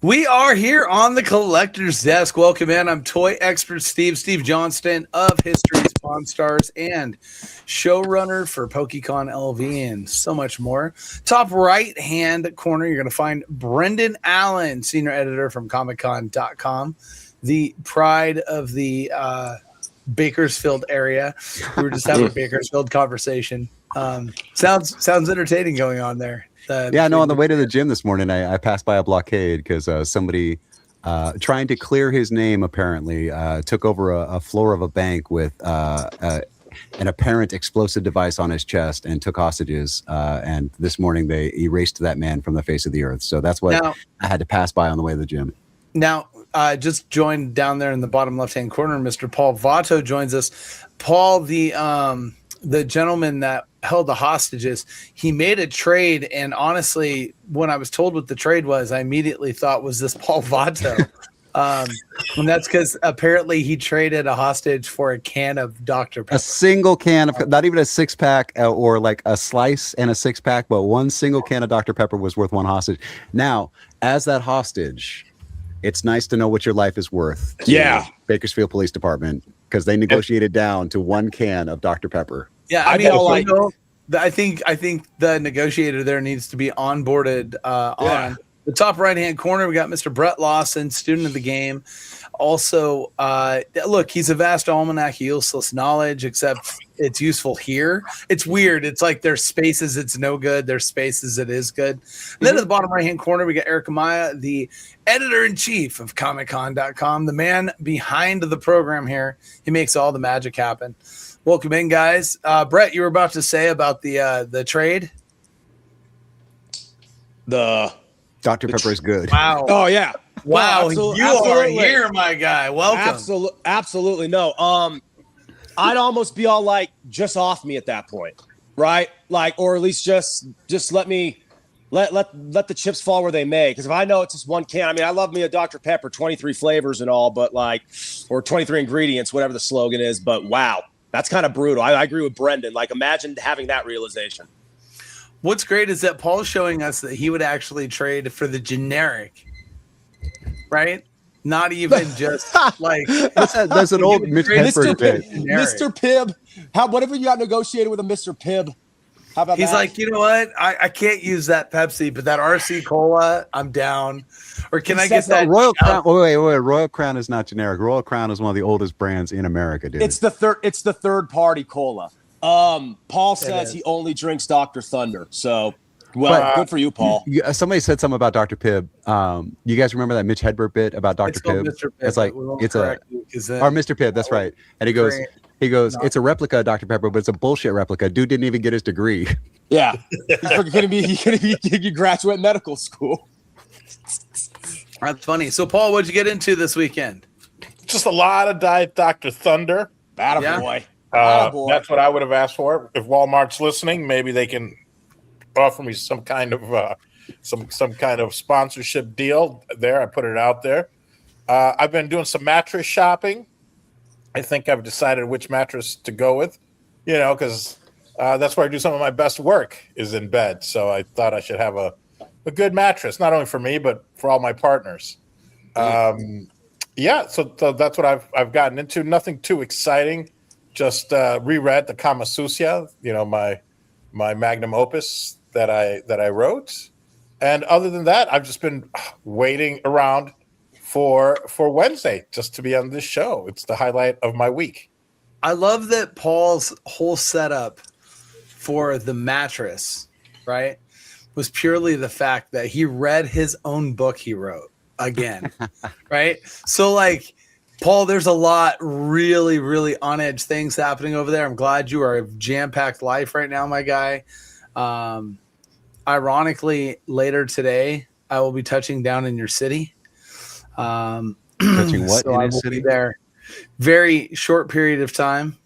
We are here on the Collector's Desk. Welcome in. I'm toy expert Steve Johnston of History's Pawn Stars and showrunner for Pokekon LV and so much more. Top right-hand corner, you're going to find Brendan Allen, senior editor from ComicCon.com, the pride of the Bakersfield area. We were just having a Bakersfield conversation. Sounds entertaining going on there. On the way to the gym this morning, I passed by a blockade because somebody trying to clear his name apparently took over a floor of a bank with an apparent explosive device on his chest and took hostages. And this morning they erased that man from the face of the earth. So that's what I had to pass by on the way to the gym. Now, just joined down there in the bottom left-hand corner, Mr. Paul Vato joins us. Paul, the gentleman that held the hostages, he made a trade, and honestly, when I was told what the trade was, I immediately thought, was this Paul Vato? And that's because apparently he traded a hostage for a can of Dr. Pepper. A single can of, not even a six-pack or like a slice and a six-pack, but one single can of Dr. Pepper was worth one hostage. Now, as that hostage, it's nice to know what your life is worth. Yeah. Bakersfield Police Department, because they negotiated down to one can of Dr. Pepper. Yeah, I mean, I think the negotiator there needs to be onboarded on the top right-hand corner. We got Mr. Brett Lawson, student of the game. Also, look, he's a vast almanac of useless knowledge, except it's useful here. It's weird. It's like there's spaces it's no good. There's spaces it is good. And then at the bottom right-hand corner, we got Erik Amaya, the editor-in-chief of ComicCon.com, the man behind the program here. He makes all the magic happen. Welcome in, guys. Brett, you were about to say about the trade? The Dr. Pepper is good. Wow. Oh, yeah. Wow. No, you are here, my guy. Welcome. Absolutely. No. I'd almost be all like, just off me at that point, right? Like, or at least just let me let the chips fall where they may. Because if I know it's just one can, I mean, I love me a Dr. Pepper, 23 flavors and all, but like, or 23 ingredients, whatever the slogan is. But wow. That's kind of brutal. I agree with Brendan. Like, imagine having that realization. What's great is that Paul's showing us that he would actually trade for the generic, right? Not even just like that's an old Mr. Pibb. Whatever you got negotiated with a Mr. Pibb. How about He's that? like, you know what? I can't use that Pepsi, but that RC Cola, I'm down. Or can I get that Royal Crown? Wait. Royal Crown is not generic. Royal Crown is one of the oldest brands in America, dude. It's the third party cola. Paul says he only drinks Dr. Thunder. So, good for you, Paul. Somebody said something about Dr. Pibb. You guys remember that Mitch Hedberg bit about Dr. Pibb? Mr. Pibb? It's like or Mr. Pibb. That's right. And he goes, it's a replica of Dr. Pepper, but it's a bullshit replica. Dude didn't even get his degree. Yeah, he's gonna be graduate medical school. That's funny. So, Paul, what'd you get into this weekend? Just a lot of Diet Dr. Thunder. Attaboy. That's what I would have asked for. If Walmart's listening, maybe they can offer me some kind of some kind of sponsorship deal there. I put it out there. I've been doing some mattress shopping. I think I've decided which mattress to go with, because that's where I do some of my best work is in bed. So I thought I should have a good mattress, not only for me, but for all my partners. So that's what I've gotten into. Nothing too exciting. Just reread the Kama Sutra, my magnum opus that I wrote. And other than that, I've just been waiting around for Wednesday just to be on this show. It's the highlight of my week. I love that Paul's whole setup for the mattress, right, was purely the fact that he read his own book he wrote again, right? So, like, Paul, there's a lot really, really on edge things happening over there. I'm glad you are a jam-packed life right now, my guy. Ironically, later today, I will be touching down in your city. Touching what so in I his will city? Be there. Very short period of time.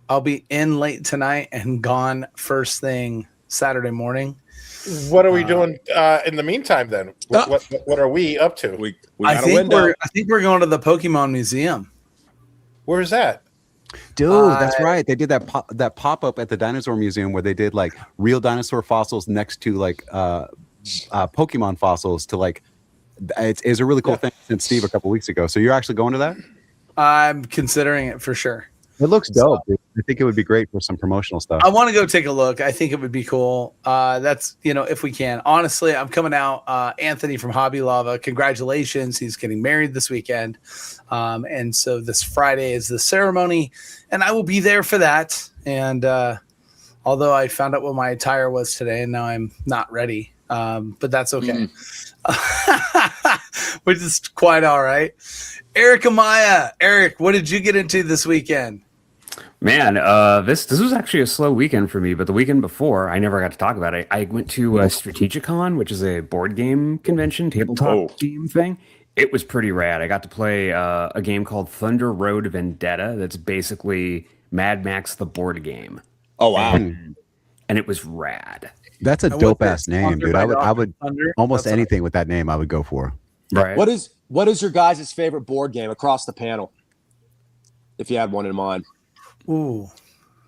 I'll be in late tonight and gone first thing Saturday morning. What are we doing in the meantime then? What are we up to? We I think we're going to the Pokemon Museum. Where's that? Dude, that's right. They did that pop up at the Dinosaur Museum where they did like real dinosaur fossils next to like Pokemon fossils to like. It's a really cool thing since Steve a couple weeks ago. So you're actually going to that? I'm considering it for sure. It looks dope. Dude. I think it would be great for some promotional stuff. I want to go take a look. I think it would be cool. That's, if we can. Honestly, I'm coming out. Anthony from Hobby Lava, congratulations. He's getting married this weekend. And so this Friday is the ceremony, and I will be there for that. And although I found out what my attire was today, and now I'm not ready, but that's okay. Which is quite all right. Erik Amaya. Erik, what did you get into this weekend? Man, this was actually a slow weekend for me, but the weekend before, I never got to talk about it. I went to Strategicon, which is a board game convention, tabletop game thing. It was pretty rad. I got to play a game called Thunder Road Vendetta that's basically Mad Max the board game. Oh, wow. And it was rad. That's a dope ass name, dude. I would almost anything with that name I would go for. Right. What is your guys' favorite board game across the panel? If you had one in mind. Ooh.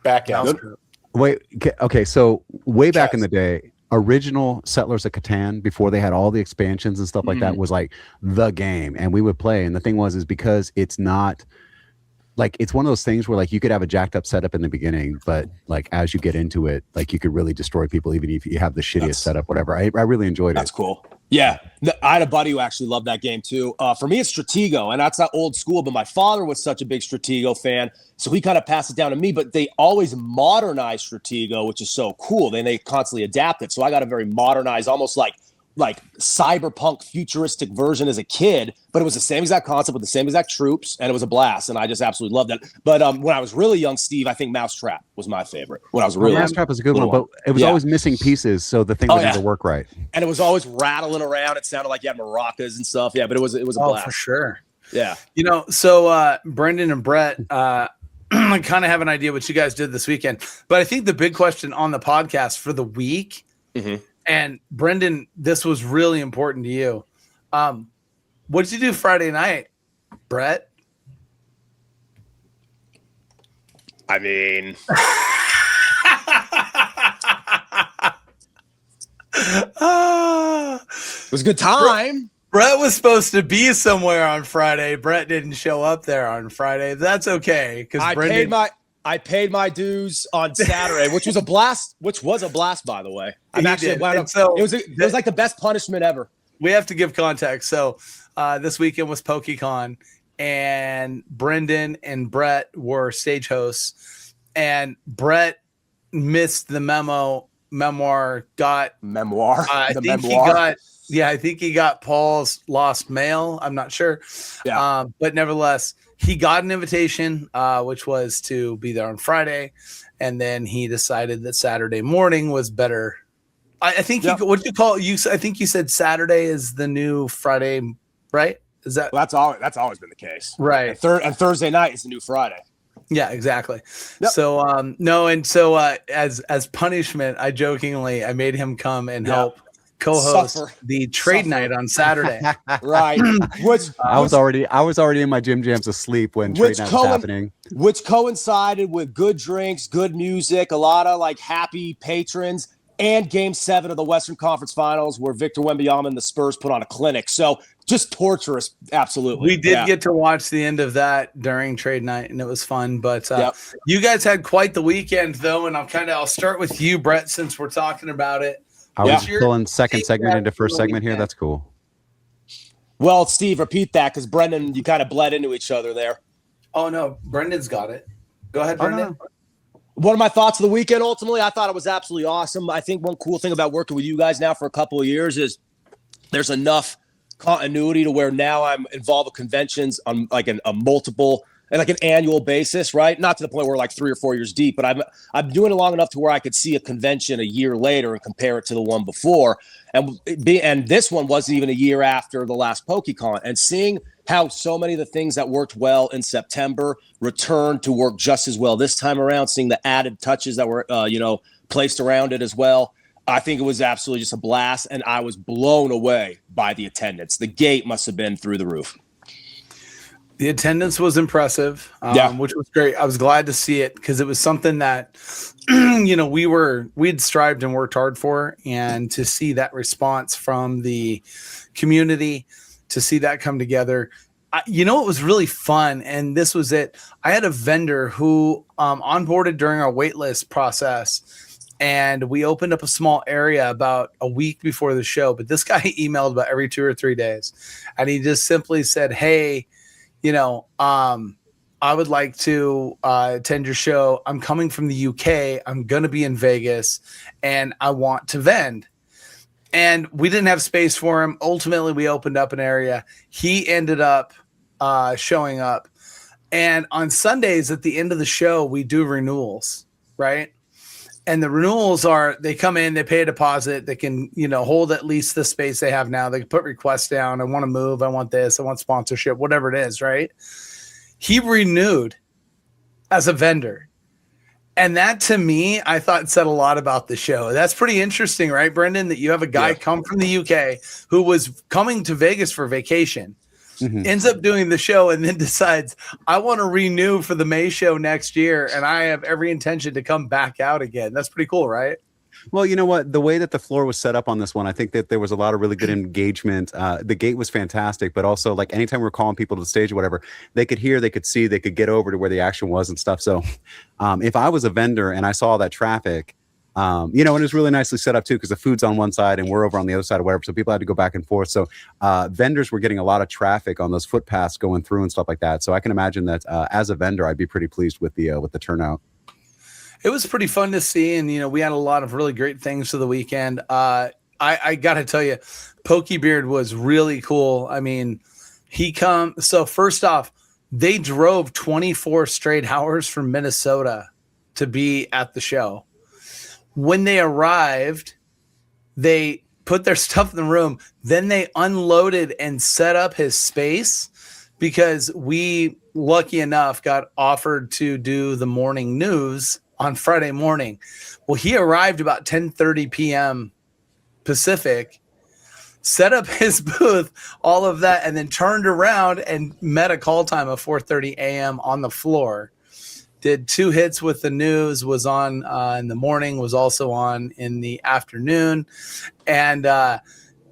Backgammon. Wait, okay, so way back in the day, original Settlers of Catan, before they had all the expansions and stuff like that, was like the game, and we would play. And the thing is because it's not like, it's one of those things where like you could have a jacked up setup in the beginning, but like as you get into it, like you could really destroy people even if you have the shittiest setup, whatever. I really enjoyed it. That's cool. Yeah, I had a buddy who actually loved that game too. For me, it's Stratego, and that's not old school, but my father was such a big Stratego fan, so he kind of passed it down to me, but they always modernize Stratego, which is so cool. Then they constantly adapt it, so I got a very modernized, almost like cyberpunk futuristic version as a kid, but it was the same exact concept with the same exact troops, and it was a blast, and I just absolutely loved it. But when I was really young, Steve, I think Mousetrap was my favorite. When I was really Mousetrap was a good one, but it was always missing pieces, so the thing would never work right. And it was always rattling around. It sounded like you had maracas and stuff. Yeah, but it was a blast. For sure. Yeah. So Brendan and Brett, I kind of have an idea what you guys did this weekend, but I think the big question on the podcast for the week, and Brendan, this was really important to you. What did you do Friday night, Brett? I mean, it was a good time. Brett was supposed to be somewhere on Friday. Brett didn't show up there on Friday. That's okay, because I paid my dues on Saturday, which was a blast. By the way. I'm actually glad. It was like the best punishment ever. We have to give context. So this weekend was Pokekon, and Brendan and Brett were stage hosts, and Brett missed the memoir. I think he got Paul's Lost Mail. I'm not sure. Yeah. But nevertheless, he got an invitation, which was to be there on Friday. And then he decided that Saturday morning was better. I think what did you call it? I think you said Saturday is the new Friday, right? Is that? Well, that's always been the case. Right. And Thursday night is the new Friday. Yeah, exactly. Yep. So, so as punishment, I made him come and help co-host the trade night on Saturday. Right. I was already in my gym jams asleep when trade night was happening. Which coincided with good drinks, good music, a lot of like happy patrons, and Game 7 of the Western Conference Finals where Victor Wembanyama and the Spurs put on a clinic. So just torturous, absolutely. We did get to watch the end of that during trade night, and it was fun. But you guys had quite the weekend, though, and I'll start with you, Brett, since we're talking about it. I was pulling second segment into first segment here. That's cool. Well, Steve, repeat that because Brendan, you kind of bled into each other there. Oh, no. Brendan's got it. Go ahead, Brendan. One of my thoughts of the weekend, ultimately, I thought it was absolutely awesome. I think one cool thing about working with you guys now for a couple of years is there's enough continuity to where now I'm involved with conventions on like a multiple and like an annual basis, right? Not to the point where we're like 3 or 4 years deep, but I'm doing it long enough to where I could see a convention a year later and compare it to the one before. And this one wasn't even a year after the last Pokekon. And seeing how so many of the things that worked well in September returned to work just as well this time around, seeing the added touches that were, placed around it as well. I think it was absolutely just a blast, and I was blown away by the attendance. The gate must have been through the roof. The attendance was impressive, which was great. I was glad to see it because it was something that, we'd strived and worked hard for, and to see that response from the community, to see that come together. It was really fun, and this was it. I had a vendor who onboarded during our waitlist process, and we opened up a small area about a week before the show. But this guy emailed about every 2 or 3 days, and he just simply said, "Hey, I would like to attend your show. I'm coming from the UK. I'm going to be in Vegas, and I want to vend." And we didn't have space for him. Ultimately, we opened up an area. He ended up showing up. And on Sundays at the end of the show, we do renewals, right? And the renewals are, they come in, they pay a deposit, they can, hold at least the space they have now. They can put requests down. I want to move. I want this. I want sponsorship, whatever it is, right? He renewed as a vendor. And that, to me, I thought said a lot about the show. That's pretty interesting, right, Brendan, that you have a guy come from the UK who was coming to Vegas for vacation, ends up doing the show, and then decides, I want to renew for the May show next year, and I have every intention to come back out again. That's pretty cool, right? Well, you know what? The way that the floor was set up on this one, I think that there was a lot of really good engagement. The gate was fantastic, but also, like, anytime we're calling people to the stage or whatever, they could hear, they could see, they could get over to where the action was and stuff. So if I was a vendor and I saw that traffic, and it was really nicely set up too, because the food's on one side and we're over on the other side or whatever. So people had to go back and forth. So vendors were getting a lot of traffic on those footpaths going through and stuff like that. So I can imagine that as a vendor, I'd be pretty pleased with the turnout. It was pretty fun to see, and we had a lot of really great things for the weekend. I got to tell you, Pokebeard was really cool. I mean, so first off, they drove 24 straight hours from Minnesota to be at the show. When they arrived, they put their stuff in the room. Then they unloaded and set up his space, because we, lucky enough, got offered to do the morning news on Friday morning. Well, he arrived about 10:30 p.m. Pacific, set up his booth, all of that, and then turned around and met a call time of 4:30 a.m. on the floor. Did 2 hits with the news, was on in the morning, was also on in the afternoon.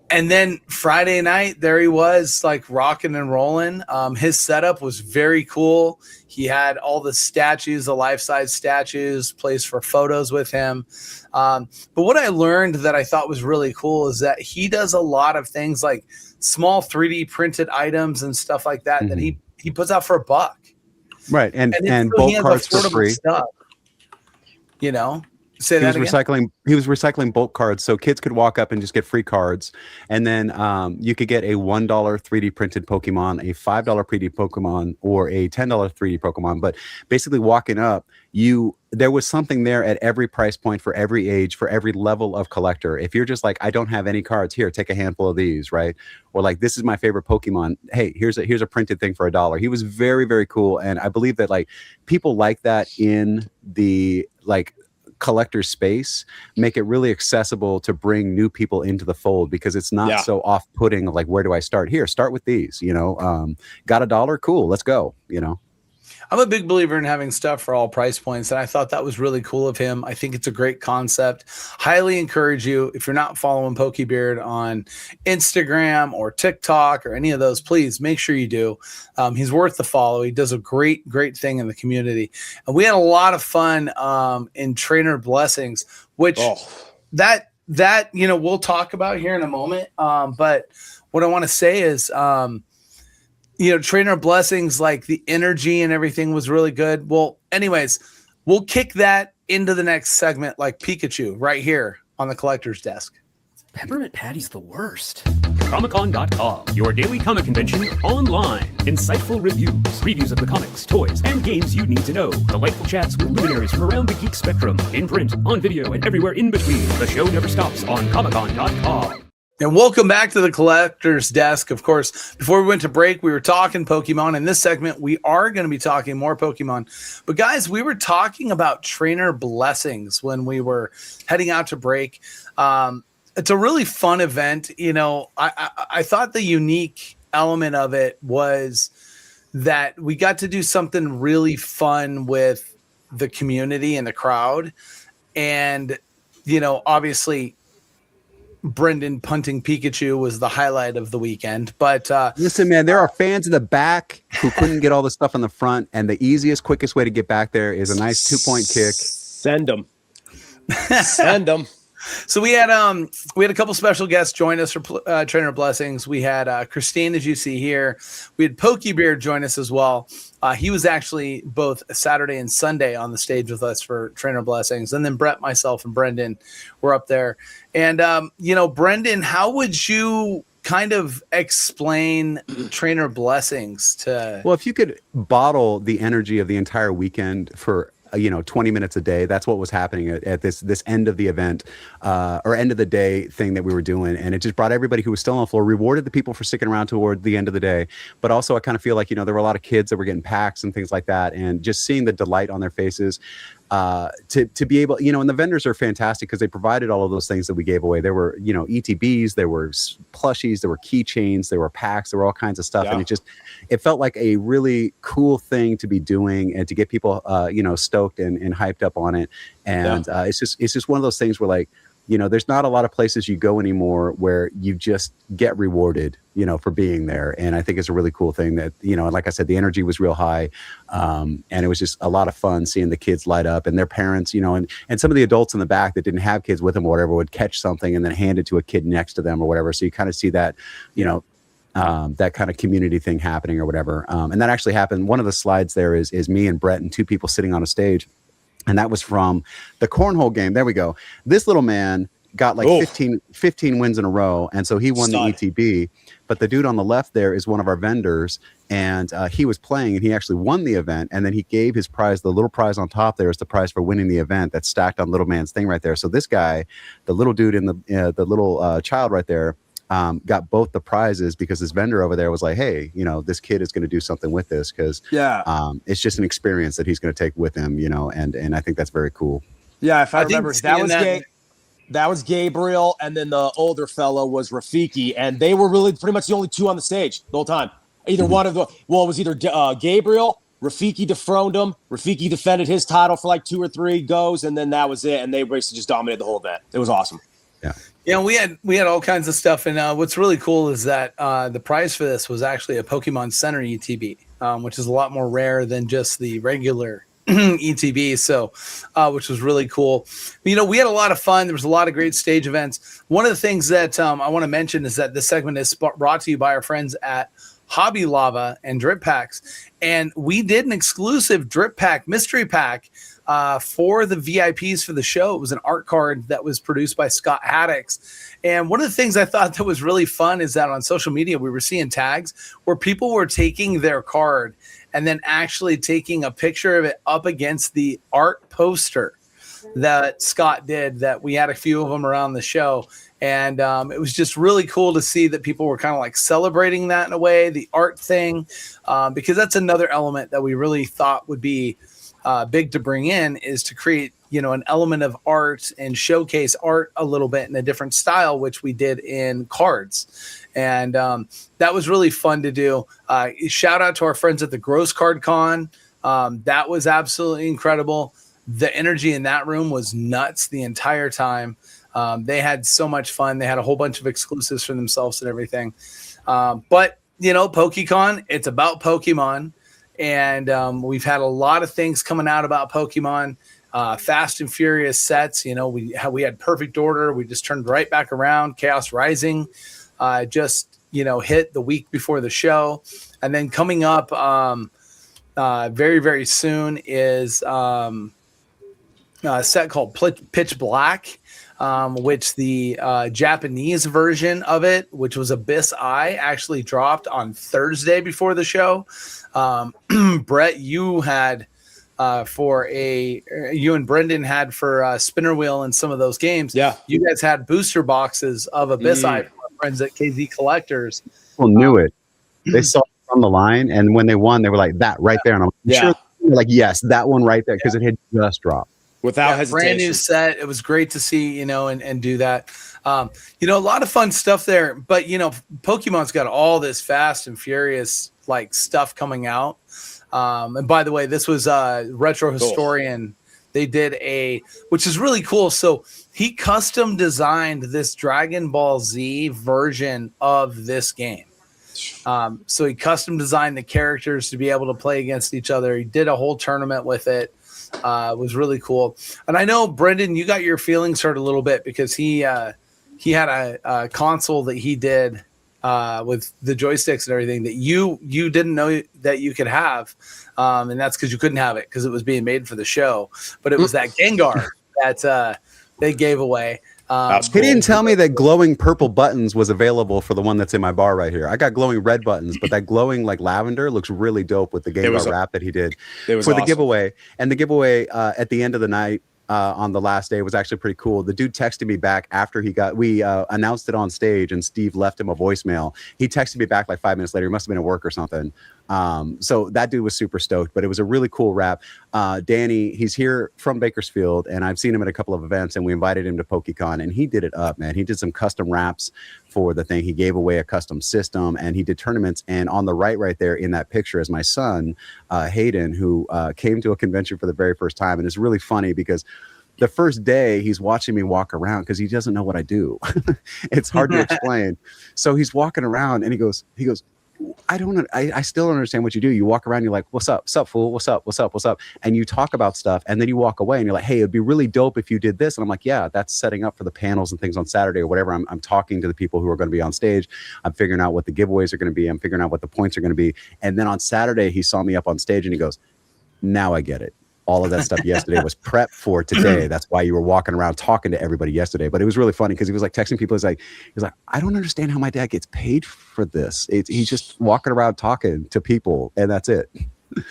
And then Friday night, there he was, like, rocking and rolling. His setup was very cool. He had all the statues, the life-size statues, placed for photos with him. But what I learned that I thought was really cool is that he does a lot of things like small 3D printed items and stuff like that, that he puts out for $1. Right. And bulk cards for free. Stuff, Say he that was again? He was recycling bulk cards, so kids could walk up and just get free cards, and then you could get a $1 3D printed Pokemon, a $5 3D Pokemon, or a $10 3D Pokemon. But basically, walking up, there was something there at every price point, for every age, for every level of collector. If you're just like, I don't have any cards, here, take a handful of these, right? Or like, this is my favorite Pokemon. Hey, here's a printed thing for $1. He was very, very cool, and I believe that, like, people like that in the, like, collector space make it really accessible to bring new people into the fold, because it's not so off-putting, like, where do I start? Here, start with these, got $1, cool, let's go. I'm a big believer in having stuff for all price points, and I thought that was really cool of him. I think it's a great concept. Highly encourage you, if you're not following Pokebeard on Instagram or TikTok or any of those, please make sure you do. He's worth the follow. He does a great thing in the community. And we had a lot of fun in Trainer Blessings, which that we'll talk about here in a moment. But what I want to say is Trainer Blessings, like, the energy and everything was really good. Well, anyways, we'll kick that into the next segment, like Pikachu, right here on the Collector's Desk. Peppermint Patty's the worst. Comic-Con.com, your daily comic convention online. Insightful reviews, previews of the comics, toys, and games you need to know. Delightful chats with luminaries from around the geek spectrum. In print, on video, and everywhere in between. The show never stops on Comic-Con.com. And welcome back to the Collector's Desk. Of course, before we went to break, we were talking Pokemon. In this segment, we are going to be talking more Pokemon. But guys, we were talking about Trainer Blessings when we were heading out to break. It's a really fun event. I thought the unique element of it was that we got to do something really fun with the community and the crowd. And, obviously Brendan punting Pikachu was the highlight of the weekend. But listen, man, there are fans in the back who couldn't get all the stuff in the front, and the easiest, quickest way to get back there is a nice 2-point kick. Send them. Send them. So we had a couple special guests join us for Trainer Blessings. We had Christine, as you see here. We had Pokebeard join us as well. He was actually both Saturday and Sunday on the stage with us for Trainer Blessings. And then Brett, myself, and Brendan were up there. And, Brendan, how would you kind of explain Trainer Blessings to... Well, if you could bottle the energy of the entire weekend for 20 minutes a day. That's what was happening at this end of the event or end of the day thing that we were doing. And it just brought everybody who was still on the floor, rewarded the people for sticking around toward the end of the day. But also I kind of feel like, there were a lot of kids that were getting packs and things like that. And just seeing the delight on their faces to be able, and the vendors are fantastic because they provided all of those things that we gave away. There were, ETBs, there were plushies, there were keychains, there were packs, there were all kinds of stuff. Yeah. And it felt like a really cool thing to be doing and to get people, stoked and hyped up on it. And it's just one of those things where like, there's not a lot of places you go anymore where you just get rewarded, for being there. And I think it's a really cool thing that, like I said, the energy was real high. And it was just a lot of fun seeing the kids light up and their parents, and some of the adults in the back that didn't have kids with them or whatever would catch something and then hand it to a kid next to them or whatever. So you kind of see that, that kind of community thing happening or whatever. And that actually happened. One of the slides there is me and Brett and two people sitting on a stage. And that was from the cornhole game. There we go. This little man got like 15 wins in a row. And so he won the ETB. But the dude on the left there is one of our vendors. And he was playing and he actually won the event. And then he gave his prize, the little prize on top there is the prize for winning the event that's stacked on little man's thing right there. So this guy, the little dude in the little child right there, got both the prizes because this vendor over there was like, hey, this kid is going to do something with this because it's just an experience that he's going to take with him, and I think that's very cool. Yeah, if I remember, that was Gabriel, and then the older fellow was Rafiki, and they were really pretty much the only two on the stage the whole time. Either one of it was either Gabriel, Rafiki dethroned him, Rafiki defended his title for like 2 or 3 goes, and then that was it, and they basically just dominated the whole event. It was awesome. Yeah. Yeah, we had all kinds of stuff, and what's really cool is that the prize for this was actually a Pokemon Center ETB, which is a lot more rare than just the regular ETB. So, which was really cool. We had a lot of fun. There was a lot of great stage events. One of the things that I want to mention is that this segment is brought to you by our friends at Hobby Lava and Drip Packs, and we did an exclusive Drip Pack mystery pack. For the VIPs for the show. It was an art card that was produced by Scott Haddix. And one of the things I thought that was really fun is that on social media, we were seeing tags where people were taking their card and then actually taking a picture of it up against the art poster that Scott did, that we had a few of them around the show. And it was just really cool to see that people were kind of like celebrating that in a way, the art thing, because that's another element that we really thought would be big to bring in, is to create, an element of art and showcase art a little bit in a different style, which we did in cards. And that was really fun to do. Shout out to our friends at the Gross Card Con. That was absolutely incredible. The energy in that room was nuts the entire time. They had so much fun. They had a whole bunch of exclusives for themselves and everything. But, Pokekon, it's about Pokemon. And we've had a lot of things coming out about Pokemon, Fast and Furious sets. We had Perfect Order. We just turned right back around. Chaos Rising just hit the week before the show. And then coming up very, very soon is a set called Pitch Black, which the Japanese version of it, which was Abyss Eye, actually dropped on Thursday before the show. Brett, you had you and Brendan had for Spinner Wheel and some of those games. Yeah, you guys had booster boxes of Abyss Eye from our friends at KZ Collectors. People knew it. They saw it from the line, and when they won, they were like, that right there. And I'm sure they were like, yes, that one right there, because it had just dropped. Without hesitation. Brand new set. It was great to see, and do that. A lot of fun stuff there. But, Pokemon's got all this Fast and Furious like stuff coming out. And by the way, this was Retro Historian. They did which is really cool. So he custom designed this Dragon Ball Z version of this game. So he custom designed the characters to be able to play against each other. He did a whole tournament with it. It was really cool. And I know, Brendan, you got your feelings hurt a little bit because he had a console that he did with the joysticks and everything that you didn't know that you could have. And that's because you couldn't have it because it was being made for the show. But it was that Gengar that they gave away. Cool. He didn't tell me that glowing purple buttons was available for the one that's in my bar right here. I got glowing red buttons, but that glowing like lavender looks really dope with the Gengar wrap that he did for the giveaway. And the giveaway at the end of the night, on the last day was actually pretty cool. The dude texted me back after we announced it on stage and Steve left him a voicemail. He texted me back like 5 minutes later. He must have been at work or something. So that dude was super stoked, but it was a really cool wrap. Danny, he's here from Bakersfield and I've seen him at a couple of events and we invited him to Pokekon and he did it up, man. He did some custom wraps for the thing. He gave away a custom system and he did tournaments. And on the right there in that picture is my son, Hayden, who came to a convention for the very first time. And it's really funny because the first day he's watching me walk around because he doesn't know what I do. It's hard to explain. So he's walking around and he goes, I still don't understand what you do. You walk around, you're like, what's up, fool? What's up? And you talk about stuff and then you walk away and you're like, hey, it'd be really dope if you did this. And I'm like, yeah, that's setting up for the panels and things on Saturday or whatever. I'm talking to the people who are going to be on stage. I'm figuring out what the giveaways are going to be. I'm figuring out what the points are going to be. And then on Saturday, he saw me up on stage and he goes, now I get it. All of that stuff yesterday was prep for today. That's why you were walking around talking to everybody yesterday. But it was really funny because he was like texting people. He was like, I don't understand how my dad gets paid for this. He's just walking around talking to people, and that's it.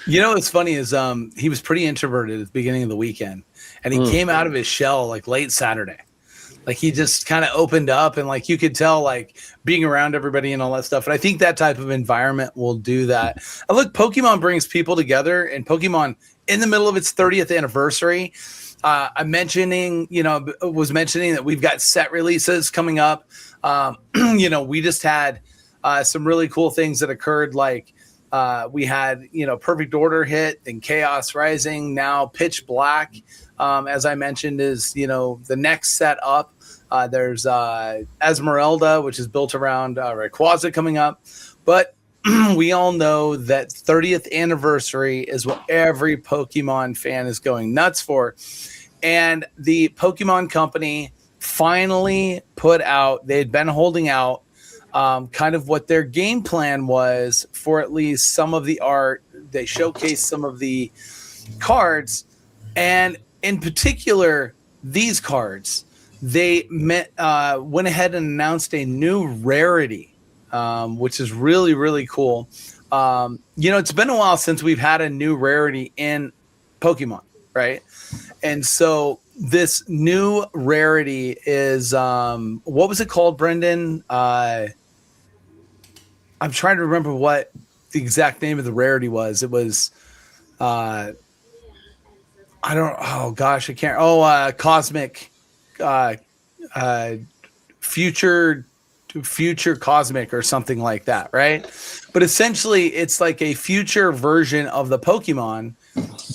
You know what's funny is he was pretty introverted at the beginning of the weekend, and he came out of his shell like late Saturday. Like he just kind of opened up and like you could tell like being around everybody and all that stuff. And I think that type of environment will do that. And look, Pokemon brings people together, and Pokemon in the middle of its 30th anniversary. I'm mentioning that we've got set releases coming up. We just had some really cool things that occurred. Like we had, Perfect Order hit, then Chaos Rising, now Pitch Black. As I mentioned, is, the next set up. There's Esmeralda, which is built around Rayquaza coming up. But we all know that 30th anniversary is what every Pokemon fan is going nuts for. And the Pokemon Company finally put out, they had been holding out kind of what their game plan was for at least some of the art. They showcased some of the cards. And in particular, these cards, they went ahead and announced a new rarity, which is really, really cool. It's been a while since we've had a new rarity in Pokemon, right? And so this new rarity is, what was it called, Brendan? I'm trying to remember what the exact name of the rarity was. It was, I can't. Cosmic, future cosmic or something like that, right? But essentially it's like a future version of the Pokemon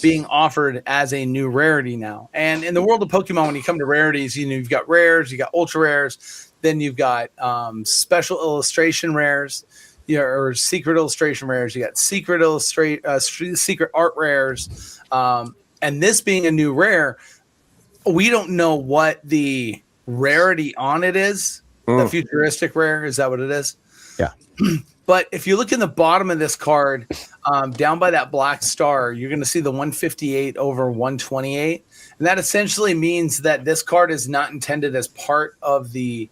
being offered as a new rarity now. And in the world of Pokemon, when you come to rarities, you've got rares, you got ultra rares, then you've got special illustration rares, or secret illustration rares, you got secret art rares. And this being a new rare, we don't know what the rarity on it is. The futuristic rare, is that what it is? Yeah. But if you look in the bottom of this card, down by that black star, you're going to see the 158 over 128. And that essentially means that this card is not intended as part of the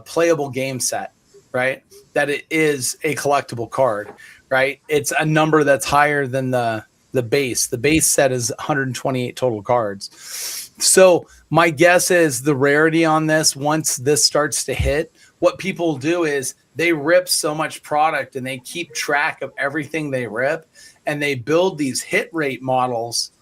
playable game set, right? That it is a collectible card, right? It's a number that's higher than the base. The base set is 128 total cards. So my guess is the rarity on this, once this starts to hit, what people do is they rip so much product and they keep track of everything they rip, and they build these hit rate models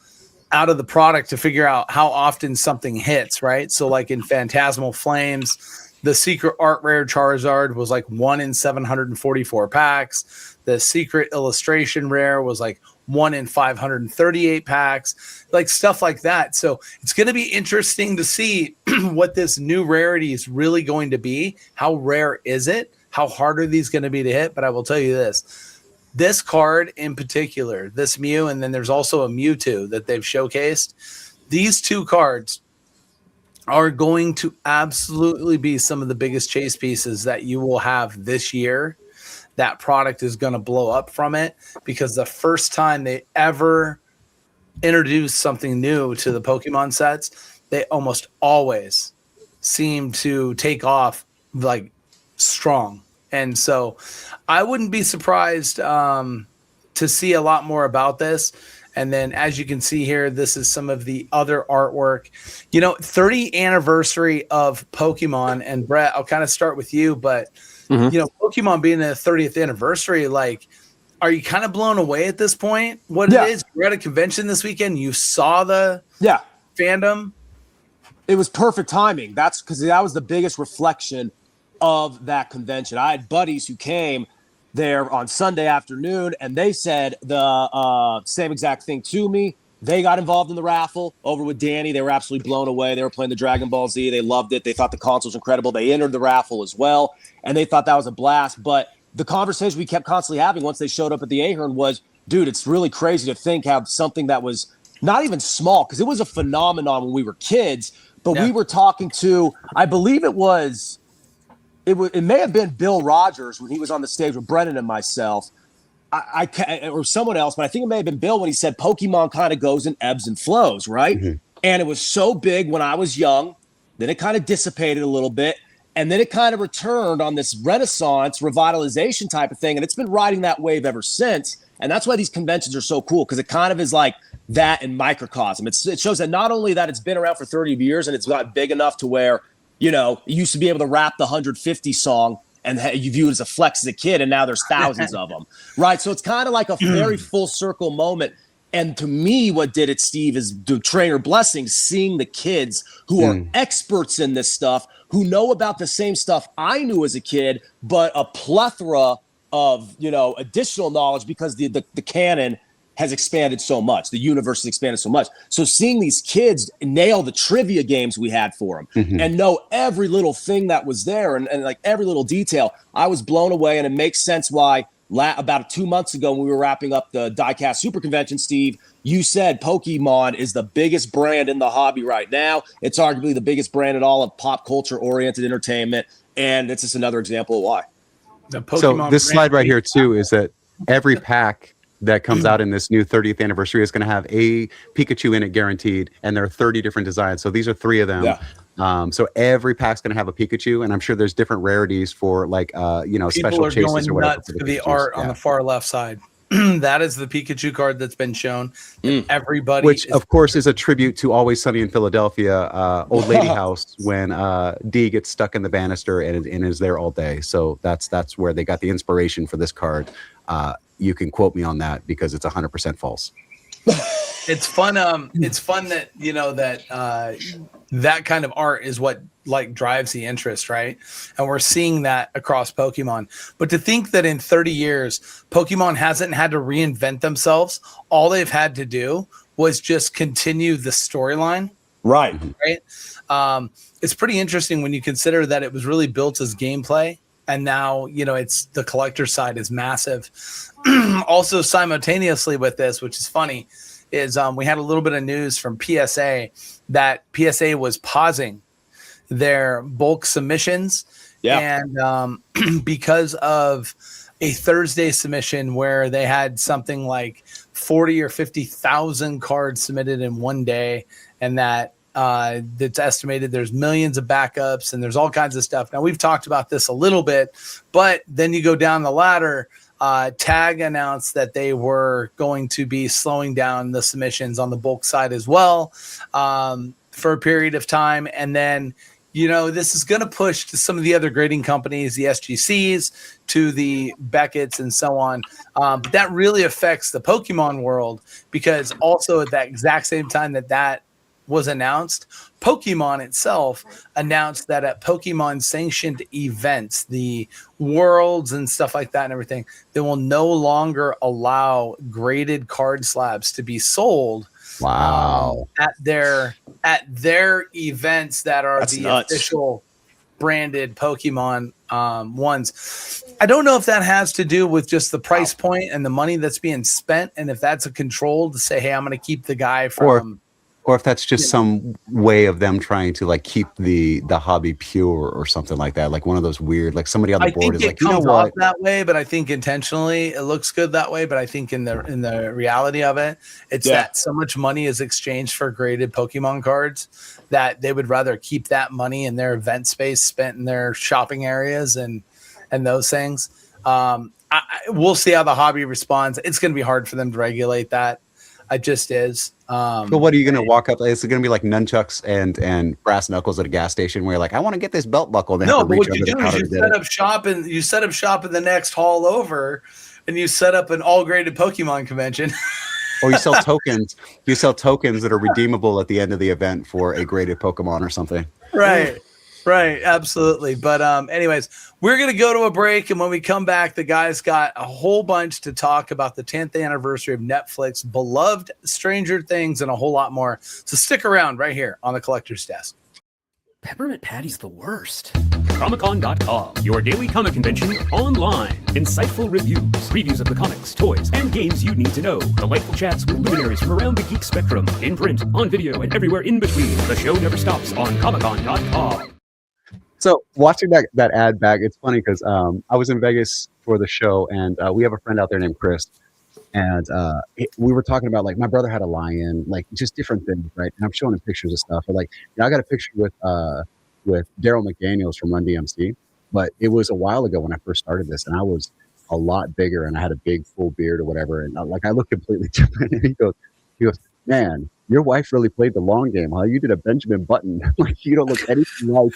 out of the product to figure out how often something hits, right? So like in Phantasmal Flames, The secret art rare Charizard was like 1 in 744 packs. The secret illustration rare was like 1 in 538 packs, like stuff like that. So it's going to be interesting to see what this new rarity is really going to be. How rare is it? How hard are these going to be to hit? But I will tell you this card in particular, this Mew, and then there's also a Mewtwo that they've showcased. These two cards are going to absolutely be some of the biggest chase pieces that you will have this year. That product is going to blow up from it, because the first time they ever introduce something new to the Pokemon sets, they almost always seem to take off like strong. And so I wouldn't be surprised to see a lot more about this. And then, as you can see here, this is some of the other artwork. 30th anniversary of Pokemon. And Brett, I'll kind of start with you, but Pokemon being the 30th anniversary, like, are you kind of blown away at this point? What it is? You're at a convention this weekend. You saw the fandom. It was perfect timing. That's because that was the biggest reflection of that convention. I had buddies who came there on Sunday afternoon, and they said the same exact thing to me. They got involved in the raffle over with Danny. They were absolutely blown away. They were playing the Dragon Ball Z. They loved it. They thought the console was incredible. They entered the raffle as well, and they thought that was a blast. But the conversation we kept constantly having once they showed up at the Ahern was, dude, it's really crazy to think how something that was not even small, because it was a phenomenon when we were kids, but we were talking to, I believe it may have been Bill Rogers when he was on the stage with Brennan and myself, or someone else, but I think it may have been Bill when he said Pokemon kind of goes in ebbs and flows, right? Mm-hmm. And it was so big when I was young, then it kind of dissipated a little bit, and then it kind of returned on this renaissance, revitalization type of thing, and it's been riding that wave ever since. And that's why these conventions are so cool, because it kind of is like that in microcosm. It shows that not only that it's been around for 30 years and it's got big enough to where, you used to be able to rap the 150 song and you view it as a flex as a kid, and now there's thousands of them, right? So it's kind of like a very full circle moment. And to me, what did it, Steve, is the trainer blessings, seeing the kids who are experts in this stuff, who know about the same stuff I knew as a kid, but a plethora of, additional knowledge, because the canon has expanded so much. The universe has expanded so much. So seeing these kids nail the trivia games we had for them and know every little thing that was there and like every little detail, I was blown away. And it makes sense why about 2 months ago when we were wrapping up the Diecast Super Convention, Steve, you said Pokemon is the biggest brand in the hobby right now. It's arguably the biggest brand in all of pop culture-oriented entertainment. And it's just another example of why. So this slide right here, too, is that every pack that comes out in this new 30th anniversary is going to have a Pikachu in it guaranteed, and there are 30 different designs. So these are 3 of them. So every pack's going to have a Pikachu, and I'm sure there's different rarities for like People special are chases going or whatever. nuts for the art on the far left side. That is the Pikachu card that's been shown. Everybody, which of course is a tribute to Always Sunny in Philadelphia, Old Lady House, when Dee gets stuck in the banister and is there all day. So that's where they got the inspiration for this card. You can quote me on that because it's 100% false. It's fun. It's fun that that kind of art is what like drives the interest, right? And we're seeing that across Pokemon. But to think that in 30 years, Pokemon hasn't had to reinvent themselves. All they've had to do was just continue the storyline. Right. Right. It's pretty interesting when you consider that it was really built as gameplay. And now, it's the collector side is massive. Also, simultaneously with this, which is funny, is we had a little bit of news from PSA that PSA was pausing their bulk submissions. Yeah. And because of a Thursday submission where they had something like 40 or 50,000 cards submitted in one day, and that's estimated there's millions of backups and there's all kinds of stuff. Now, we've talked about this a little bit, but then you go down the ladder. TAG announced that they were going to be slowing down the submissions on the bulk side as well for a period of time. And then, this is going to push to some of the other grading companies, the SGCs, to the Beckett's and so on. But that really affects the Pokemon world, because also at that exact same time that was announced, Pokemon itself announced that at Pokemon sanctioned events, the worlds and stuff like that and everything, they will no longer allow graded card slabs to be sold. Wow. At their events that are That's the nuts. official branded Pokemon ones. I don't know if that has to do with just the price point and the money that's being spent, and if that's a control to say, hey, I'm going to keep the guy from, or if that's just some way of them trying to like keep the hobby pure or something like that, like one of those weird, like somebody on the board is like, you know off what, that way, but I think intentionally it looks good that way. But I think in the reality of it, it's that so much money is exchanged for graded Pokemon cards that they would rather keep that money in their event space spent in their shopping areas and those things. We'll see how the hobby responds. It's going to be hard for them to regulate that. It just is. But what are you going to walk up? Is it going to be like nunchucks and brass knuckles at a gas station where you're like, I want to get this belt buckle? No, but what you do is you set up shop in the next hall over, and you set up an all graded Pokemon convention. Or you sell tokens. You sell tokens that are redeemable at the end of the event for a graded Pokemon or something. Right. Right, absolutely. But anyways, we're going to go to a break, and when we come back, the guys got a whole bunch to talk about the 10th anniversary of Netflix, beloved Stranger Things, and a whole lot more. So stick around right here on the Collector's Desk. Peppermint Patty's the worst. Comic-Con.com, your daily comic convention online. Insightful reviews, previews of the comics, toys, and games you need to know. Delightful chats with luminaries from around the geek spectrum. In print, on video, and everywhere in between. The show never stops on Comic-Con.com. So watching that ad back, it's funny because I was in Vegas for the show, and we have a friend out there named Chris, and we were talking about like my brother had a lion, like just different things, right? And I'm showing him pictures of stuff. But like, I got a picture with Daryl McDaniels from Run DMC, but it was a while ago when I first started this, and I was a lot bigger, and I had a big full beard or whatever, and like I look completely different. And he goes, man, your wife really played the long game, huh? You did a Benjamin Button, like you don't look anything like.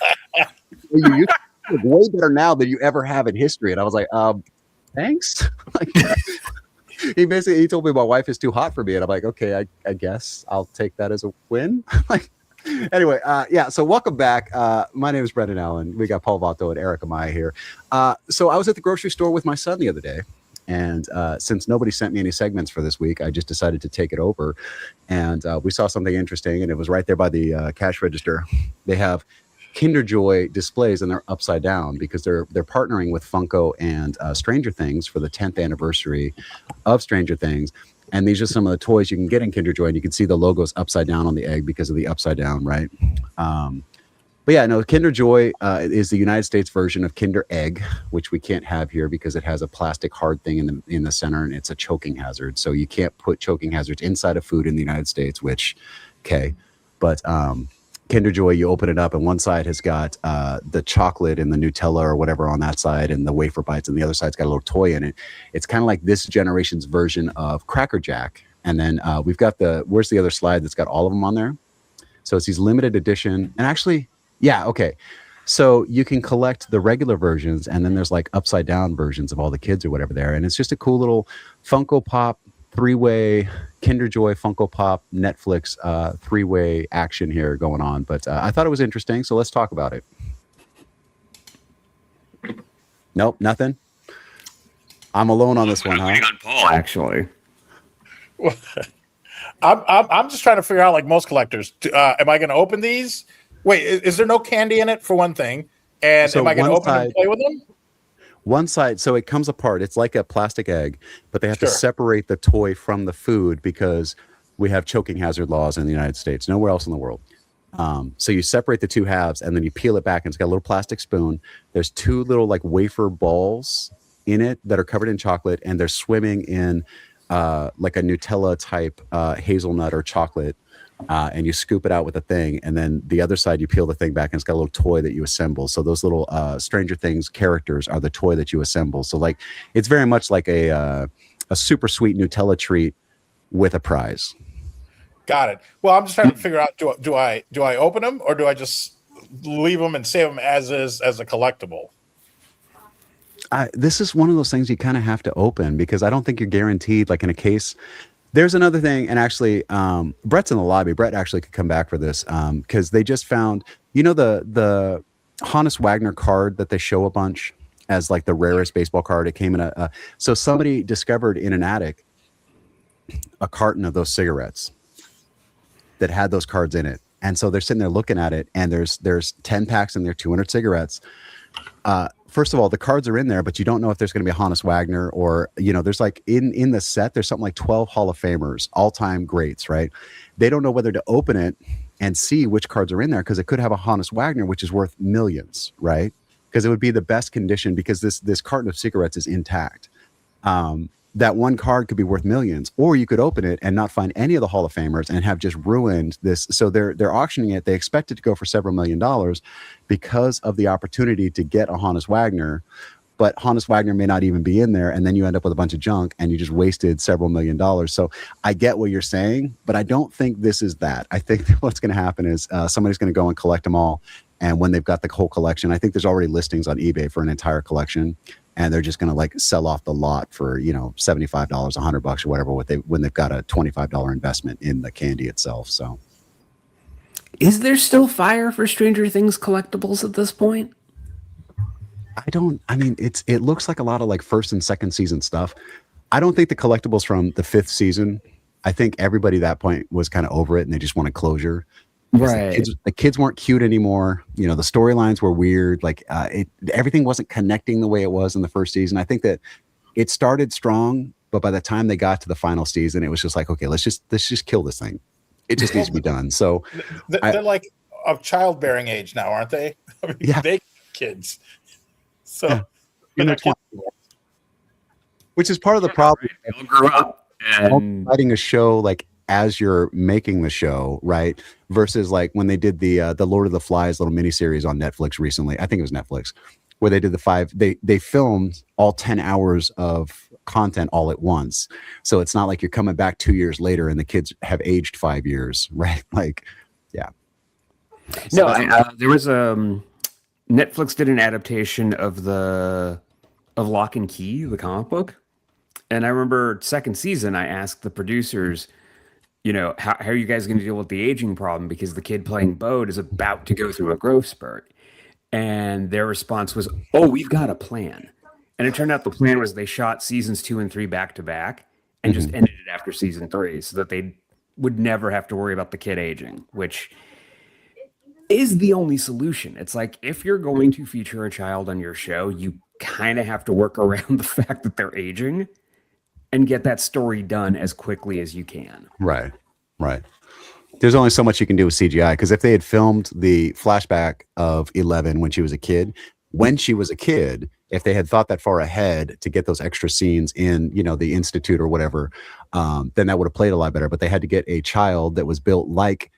You look way better now than you ever have in history. And I was like, thanks. Like, he told me my wife is too hot for me. And I'm like, okay, I guess I'll take that as a win. Like, anyway, so welcome back. My name is Brendan Allen. We got Paul Vato and Erik Amaya here. So I was at the grocery store with my son the other day. And since nobody sent me any segments for this week, I just decided to take it over. And we saw something interesting, and it was right there by the cash register. They have Kinder Joy displays, and they're upside down because they're partnering with Funko and Stranger Things for the 10th anniversary of Stranger Things. And these are some of the toys you can get in Kinder Joy, and you can see the logos upside down on the egg because of the upside down, right? But yeah, no, Kinder Joy is the United States version of Kinder Egg, which we can't have here because it has a plastic hard thing in the center, and it's a choking hazard. So you can't put choking hazards inside of food in the United States, which, okay. But Kinder Joy, you open it up, and one side has got the chocolate and the Nutella or whatever on that side, and the wafer bites, and the other side's got a little toy in it. It's kind of like this generation's version of Cracker Jack. And then we've got where's the other slide that's got all of them on there? So it's these limited edition, and actually, yeah, okay. So you can collect the regular versions, and then there's like upside down versions of all the kids or whatever there. And it's just a cool little Funko Pop 3-way Kinder Joy Funko Pop Netflix 3-way action here going on. But I thought it was interesting, so let's talk about it. Nope, nothing. I'm alone on this one, huh? On Paul, actually. I'm just trying to figure out, like most collectors, am I going to open these? Wait, is there no candy in it for one thing? And so am I going to open and play with them? One side, so it comes apart. It's like a plastic egg, but they have to separate the toy from the food because we have choking hazard laws in the United States, nowhere else in the world. So you separate the two halves, and then you peel it back, and it's got a little plastic spoon. There's two little like wafer balls in it that are covered in chocolate, and they're swimming in like a Nutella type hazelnut or chocolate. And you scoop it out with a thing, and then the other side you peel the thing back, and it's got a little toy that you assemble. So those little Stranger Things characters are the toy that you assemble. So like it's very much like a super sweet Nutella treat with a prize. Got it. Well, I'm just trying to figure out, do I open them, or do I just leave them and save them as is as a collectible? This is one of those things you kind of have to open because I don't think you're guaranteed, like in a case There's another thing, and actually, Brett's in the lobby. Brett actually could come back for this because they just found, the Hannes Wagner card that they show a bunch as like the rarest baseball card. It came in so somebody discovered in an attic a carton of those cigarettes that had those cards in it, and so they're sitting there looking at it, and there's 10 packs in there, 200 cigarettes. First of all, the cards are in there, but you don't know if there's going to be a Hannes Wagner or, there's like in the set, there's something like 12 Hall of Famers, all-time greats, right? They don't know whether to open it and see which cards are in there because it could have a Hannes Wagner, which is worth millions, right? Because it would be the best condition because this carton of cigarettes is intact. That one card could be worth millions, or you could open it and not find any of the Hall of Famers and have just ruined this. So they're auctioning it. They expect it to go for several $1 million because of the opportunity to get a Hannes Wagner, but Hannes Wagner may not even be in there. And then you end up with a bunch of junk and you just wasted several $1 million. So I get what you're saying, but I don't think this is that. I think that what's going to happen is somebody's going to go and collect them all. And when they've got the whole collection, I think there's already listings on eBay for an entire collection. And they're just going to like sell off the lot for, $75, $100 or whatever, when they've got a $25 investment in the candy itself. So Is there still fire for Stranger Things collectibles at this point? it looks like a lot of like first and second season stuff. I don't think the collectibles from the 5th season, I think everybody at that point was kind of over it and they just wanted closure. Right. The kids weren't cute anymore. The storylines were weird. Like everything wasn't connecting the way it was in the first season. I think that it started strong, but by the time they got to the final season, it was just like, okay, let's just kill this thing. It just needs to be done. So they're like of childbearing age now, aren't they? Yeah. They kids. So Yeah. In their 20s. Which is part of the problem. They all grew up. And Writing a show like as you're making the show, right? Versus like when they did the Lord of the Flies little miniseries on Netflix recently. I think it was Netflix, where they did they filmed all 10 hours of content all at once. So it's not like you're coming back 2 years later and the kids have aged 5 years, right? Like, yeah. no, there was Netflix did an adaptation of Lock and Key, the comic book. And I remember second season, I asked the producers, how are you guys going to deal with the aging problem? Because the kid playing Bode is about to go through a growth spurt. And their response was, oh, we've got a plan. And it turned out the plan was they shot seasons 2 and 3 back to back and just ended it after season 3 so that they would never have to worry about the kid aging, which is the only solution. It's like, if you're going to feature a child on your show, you kind of have to work around the fact that they're aging and get that story done as quickly as you can. Right. There's only so much you can do with CGI, because if they had filmed the flashback of 11 when she was a kid, if they had thought that far ahead to get those extra scenes in, the Institute or whatever, then that would have played a lot better. But they had to get a child that was built like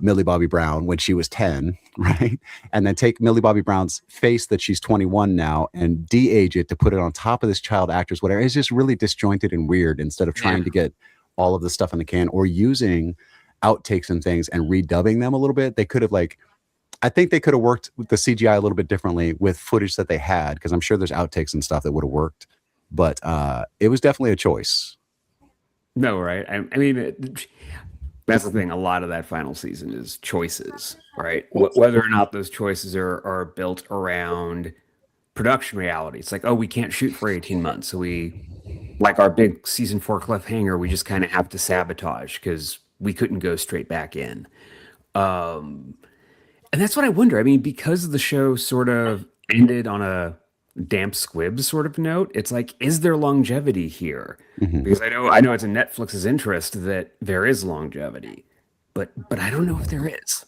Millie Bobby Brown when she was 10, right? And then take Millie Bobby Brown's face that she's 21 now and de-age it to put it on top of this child actress, whatever. It's just really disjointed and weird instead of trying to get all of the stuff in the can or using outtakes and things and redubbing them a little bit. They could have I think they could have worked with the CGI a little bit differently with footage that they had, because I'm sure there's outtakes and stuff that would have worked, but it was definitely a choice. No, right? I mean, that's the thing. A lot of that final season is choices, right? Whether or not those choices are built around production reality. It's like, oh, we can't shoot for 18 months. So like our big season 4 cliffhanger, we just kind of have to sabotage because we couldn't go straight back in. And that's what I wonder. I mean, because the show sort of ended on a damp squib sort of note, it's like, is there longevity here? Because I know it's in Netflix's interest that there is longevity, but I don't know if there is.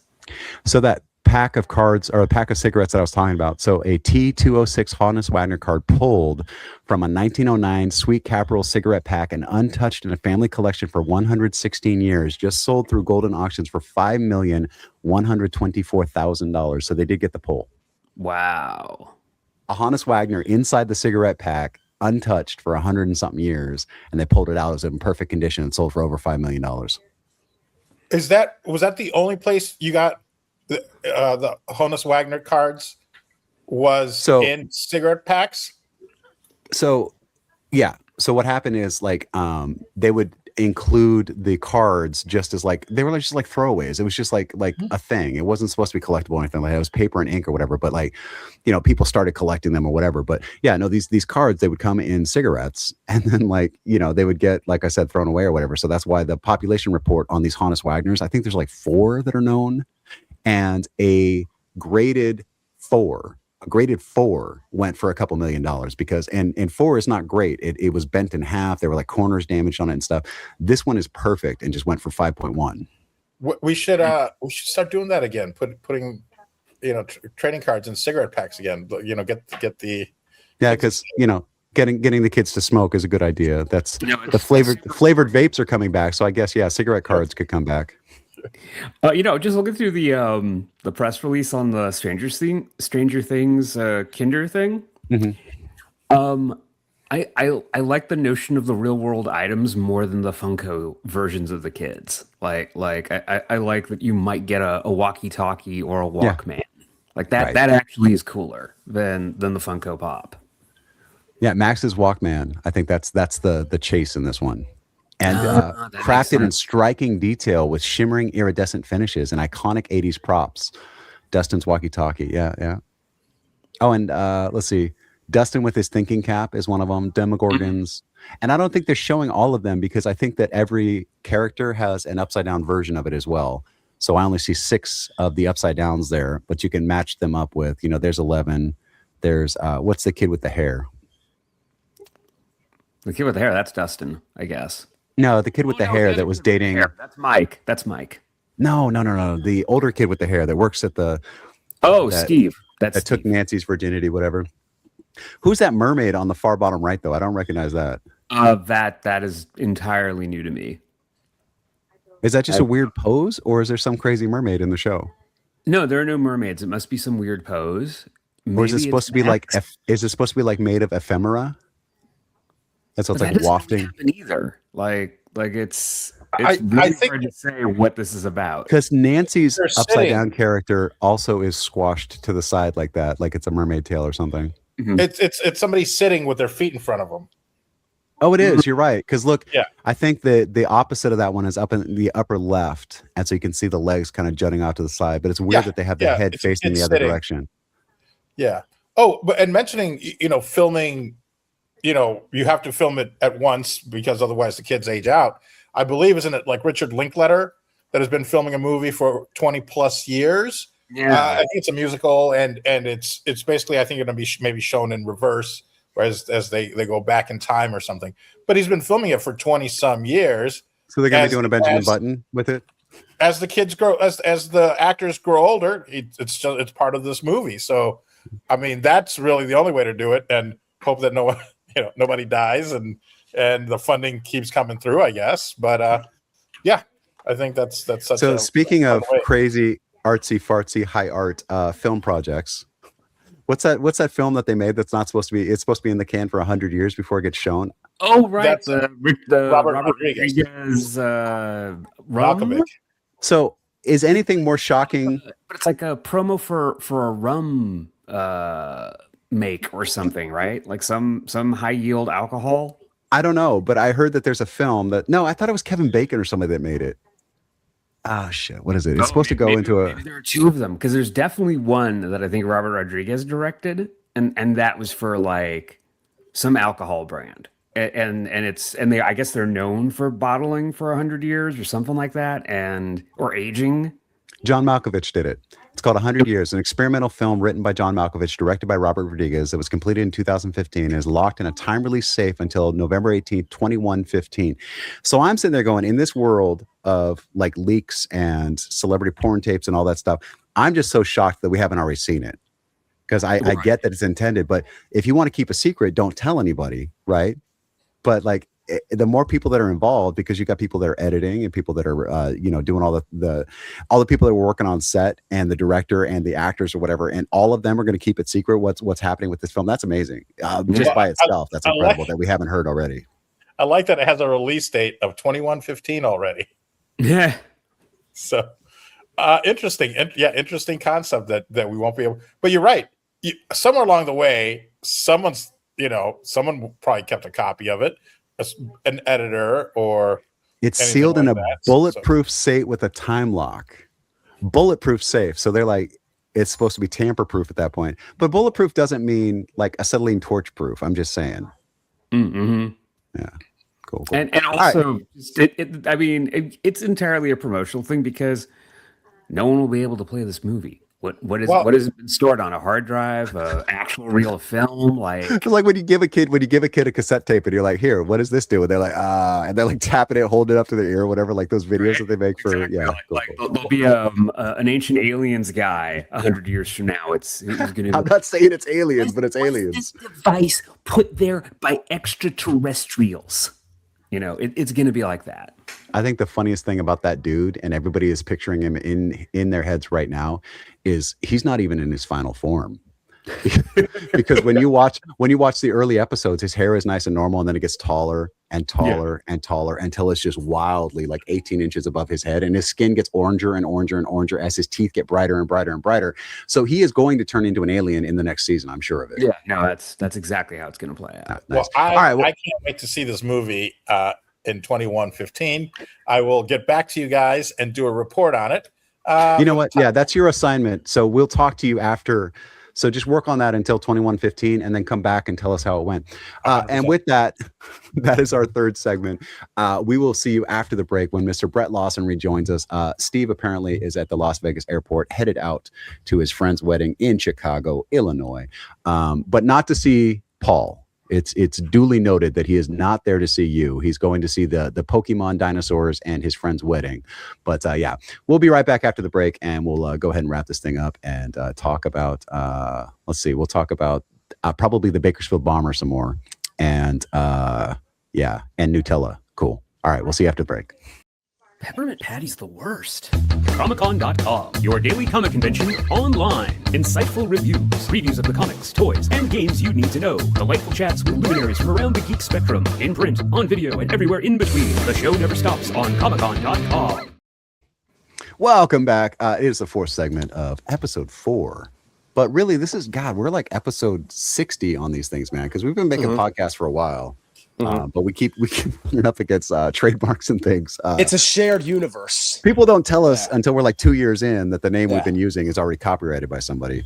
So that pack of cards, or a pack of cigarettes that I was talking about, so a T206 Hannes Wagner card pulled from a 1909 Sweet Caporal cigarette pack and untouched in a family collection for 116 years, just sold through Golden Auctions for $5,124,000. So they did get the pull. Wow. A Hannes Wagner inside the cigarette pack, untouched for 100 and something years, and they pulled it out. It was in perfect condition and sold for over $5 million. Was that the only place you got the Hannes Wagner cards? In cigarette packs? So yeah. So what happened is, like, they would, include the cards just as like they were just like throwaways. It was just like a thing. It wasn't supposed to be collectible or anything like that. It was paper and ink or whatever. But like, people started collecting them or whatever. But yeah, no, these cards, they would come in cigarettes, and then like they would get, like I said, thrown away or whatever. So that's why the population report on these Hannes Wagners, I think there's like 4 that are known, and a graded 4 went for a couple $1 million because and 4 is not great. It was bent in half. There were like corners damaged on it and stuff. This one is perfect and just went for 5.1. We should start doing that again. Putting trading cards in cigarette packs again. Get the because getting the kids to smoke is a good idea. That's the flavored vapes are coming back. So I guess cigarette cards could come back. Just looking through the press release on the Stranger Things Kinder thing. Mm-hmm. I like the notion of the real world items more than the Funko versions of the kids. I like that you might get a walkie-talkie or a Walkman. Like that. Right. That actually is cooler than the Funko Pop. Yeah, Max's Walkman. I think that's the chase in this one. And that crafted in striking detail with shimmering iridescent finishes and iconic 80s props. Dustin's walkie-talkie. Yeah. Oh, and let's see. Dustin with his thinking cap is one of them. Demogorgons. And I don't think they're showing all of them because I think that every character has an upside-down version of it as well. So I only see 6 of the upside-downs there, but you can match them up with, there's 11. There's, what's the kid with the hair? The kid with the hair, that's Dustin, I guess. No, the kid with the hair that was dating. That's Mike. No. The older kid with the hair that works at the. Steve. That took Nancy's virginity, whatever. Who's that mermaid on the far bottom right, though? I don't recognize that. That is entirely new to me. Is that just a weird pose, or is there some crazy mermaid in the show? No, there are no mermaids. It must be some weird pose. Or is it supposed to be like? Is it supposed to be like made of ephemera? That's what's like wafting. Either it's really hard to say what this is about. Because Nancy's upside down character also is squashed to the side like that, like it's a mermaid tail or something. Mm-hmm. It's somebody sitting with their feet in front of them. Oh, it is. You're right. Because look, I think the opposite of that one is up in the upper left, and so you can see the legs kind of jutting out to the side. But it's weird that they have the head facing the other direction. Yeah. Oh, and mentioning filming. You have to film it at once because otherwise the kids age out. I believe, isn't it like Richard Linklater that has been filming a movie for 20 plus years? Yeah, I think it's a musical, and it's basically, I think, going to be maybe shown in reverse, whereas as they go back in time or something. But he's been filming it for 20 some years. So they're going to be doing a Benjamin Button with it. As the kids grow, as the actors grow older, it's part of this movie. So, I mean, that's really the only way to do it, and hope that nobody dies and the funding keeps coming through, I guess. But I think that's such. So speaking of crazy artsy fartsy high art film projects, what's that film that they made that's not supposed to be? It's supposed to be in the can for 100 years before it gets shown. Oh right, That's the Robert Rodriguez Malkovich. So is anything more shocking? But it's like a promo for a rum make or something, right? Like some high yield alcohol. I don't know, but I heard that there's a film that I thought it was Kevin Bacon or somebody that made it. Ah, shit. What is it? It's supposed to go into a. Maybe there are 2 of them because there's definitely one that I think Robert Rodriguez directed, and that was for like some alcohol brand, and they I guess they're known for bottling for 100 years or something like that, or aging. John Malkovich did it. It's called 100 Years, an experimental film written by John Malkovich, directed by Robert Rodriguez, that was completed in 2015 and is locked in a time-release safe until November 18th, 2115. So I'm sitting there going, in this world of like leaks and celebrity porn tapes and all that stuff, I'm just so shocked that we haven't already seen it. Because I get that it's intended, but if you want to keep a secret, don't tell anybody, right? But like, the more people that are involved, because you got people that are editing and people that are doing all the people that were working on set and the director and the actors or whatever, and all of them are going to keep it secret what's happening with this film. That's amazing. Just by itself, that's incredible that we haven't heard already. I like that it has a release date of 2115 already. Yeah. So interesting. Interesting concept that we won't be able. But you're right. Somewhere along the way, someone probably kept a copy of it. An editor or It's anything sealed in like a that, bulletproof safe with a time lock. Bulletproof safe. So they're like, it's supposed to be tamper proof at that point. But bulletproof doesn't mean like acetylene torch proof. I'm just saying. Mm-hmm. Yeah. Cool. And also, it's entirely a promotional thing because no one will be able to play this movie. What is been stored on a hard drive, actual real film? Like It's like when you give a kid a cassette tape and you're like, here, what does this do? And they're like, and they're like tapping it, holding it up to their ear, or whatever, like those videos that they make for there'll be an ancient aliens guy 100 years from now. He's gonna. I'm not saying it's aliens, but it's aliens. This device put there by extraterrestrials. It's gonna be like that. I think the funniest thing about that dude, and everybody is picturing him in their heads right now, is he's not even in his final form. Because when you watch the early episodes, his hair is nice and normal, and then it gets taller and taller and taller until it's just wildly like 18 inches above his head, and his skin gets oranger and oranger and oranger as his teeth get brighter and brighter and brighter. So he is going to turn into an alien in the next season, I'm sure of it. Yeah, no, that's exactly how it's going to play out. Nice. Well, I can't wait to see this movie in 2115. I will get back to you guys and do a report on it. You know what? Yeah, that's your assignment. So we'll talk to you after. So just work on that until 2115 and then come back and tell us how it went. And with that, that is our third segment. We will see you after the break when Mr. Brett Lawson rejoins us. Steve apparently is at the Las Vegas airport, headed out to his friend's wedding in Chicago, Illinois, but not to see Paul. It's duly noted that he is not there to see you. He's going to see the Pokemon dinosaurs and his friend's wedding. But yeah, we'll be right back after the break, and we'll go ahead and wrap this thing up and talk about, let's see, we'll talk about probably the Bakersfield Bomber some more. And yeah, and Nutella. Cool. All right, we'll see you after the break. Peppermint Patty's the worst. Comicon.com, your daily comic convention online. Insightful reviews of the comics, toys, and games you need to know. Delightful chats with luminaries from around the geek spectrum. In print, on video, and everywhere in between. The show never stops on Comicon.com. Welcome back. It is the fourth segment of episode 4. But really, this is, God, we're like episode 60 on these things, man, because we've been making podcasts for a while. But we keep running up against trademarks and things. It's a shared universe. People don't tell us until we're like 2 years in that the name we've been using is already copyrighted by somebody.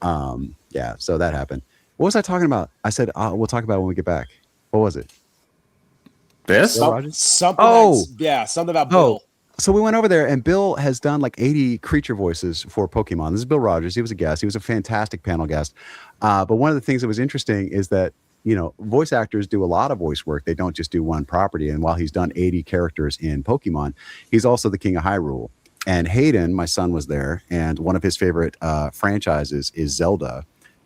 Yeah, so that happened. What was I talking about? I said we'll talk about it when we get back. What was it? This? Something about Bill. So we went over there, and Bill has done like 80 creature voices for Pokemon. This is Bill Rogers. He was a guest. He was a fantastic panel guest. But one of the things that was interesting is that, you know, voice actors do a lot of voice work. They don't just do one property. And while he's done 80 characters in Pokemon, he's also the King of Hyrule. And Hayden, my son, was there, and one of his favorite franchises is Zelda.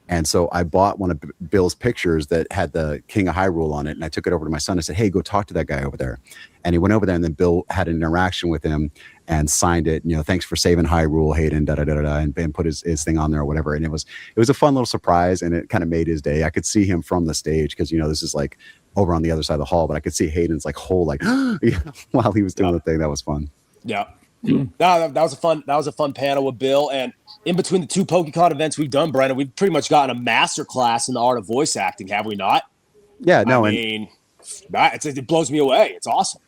And so I bought one of Bill's pictures that had the King of Hyrule on it, and I took it over to my son and said, hey, go talk to that guy over there. And he went over there, and then Bill had an interaction with him and signed it. You know, thanks for saving Hyrule, Hayden, and put his thing on there or whatever. And it was a fun little surprise, and it kind of made his day. I could see him from the stage because, you know, this is like over on the other side of the hall, but I could see Hayden's like whole like while he was doing the thing. That was fun. Yeah. No, that was a fun panel with Bill, and in between the two Pokekon events we've done, Brandon, we've pretty much gotten a master class in the art of voice acting, have we not? Yeah, no, I mean, it blows me away. It's awesome.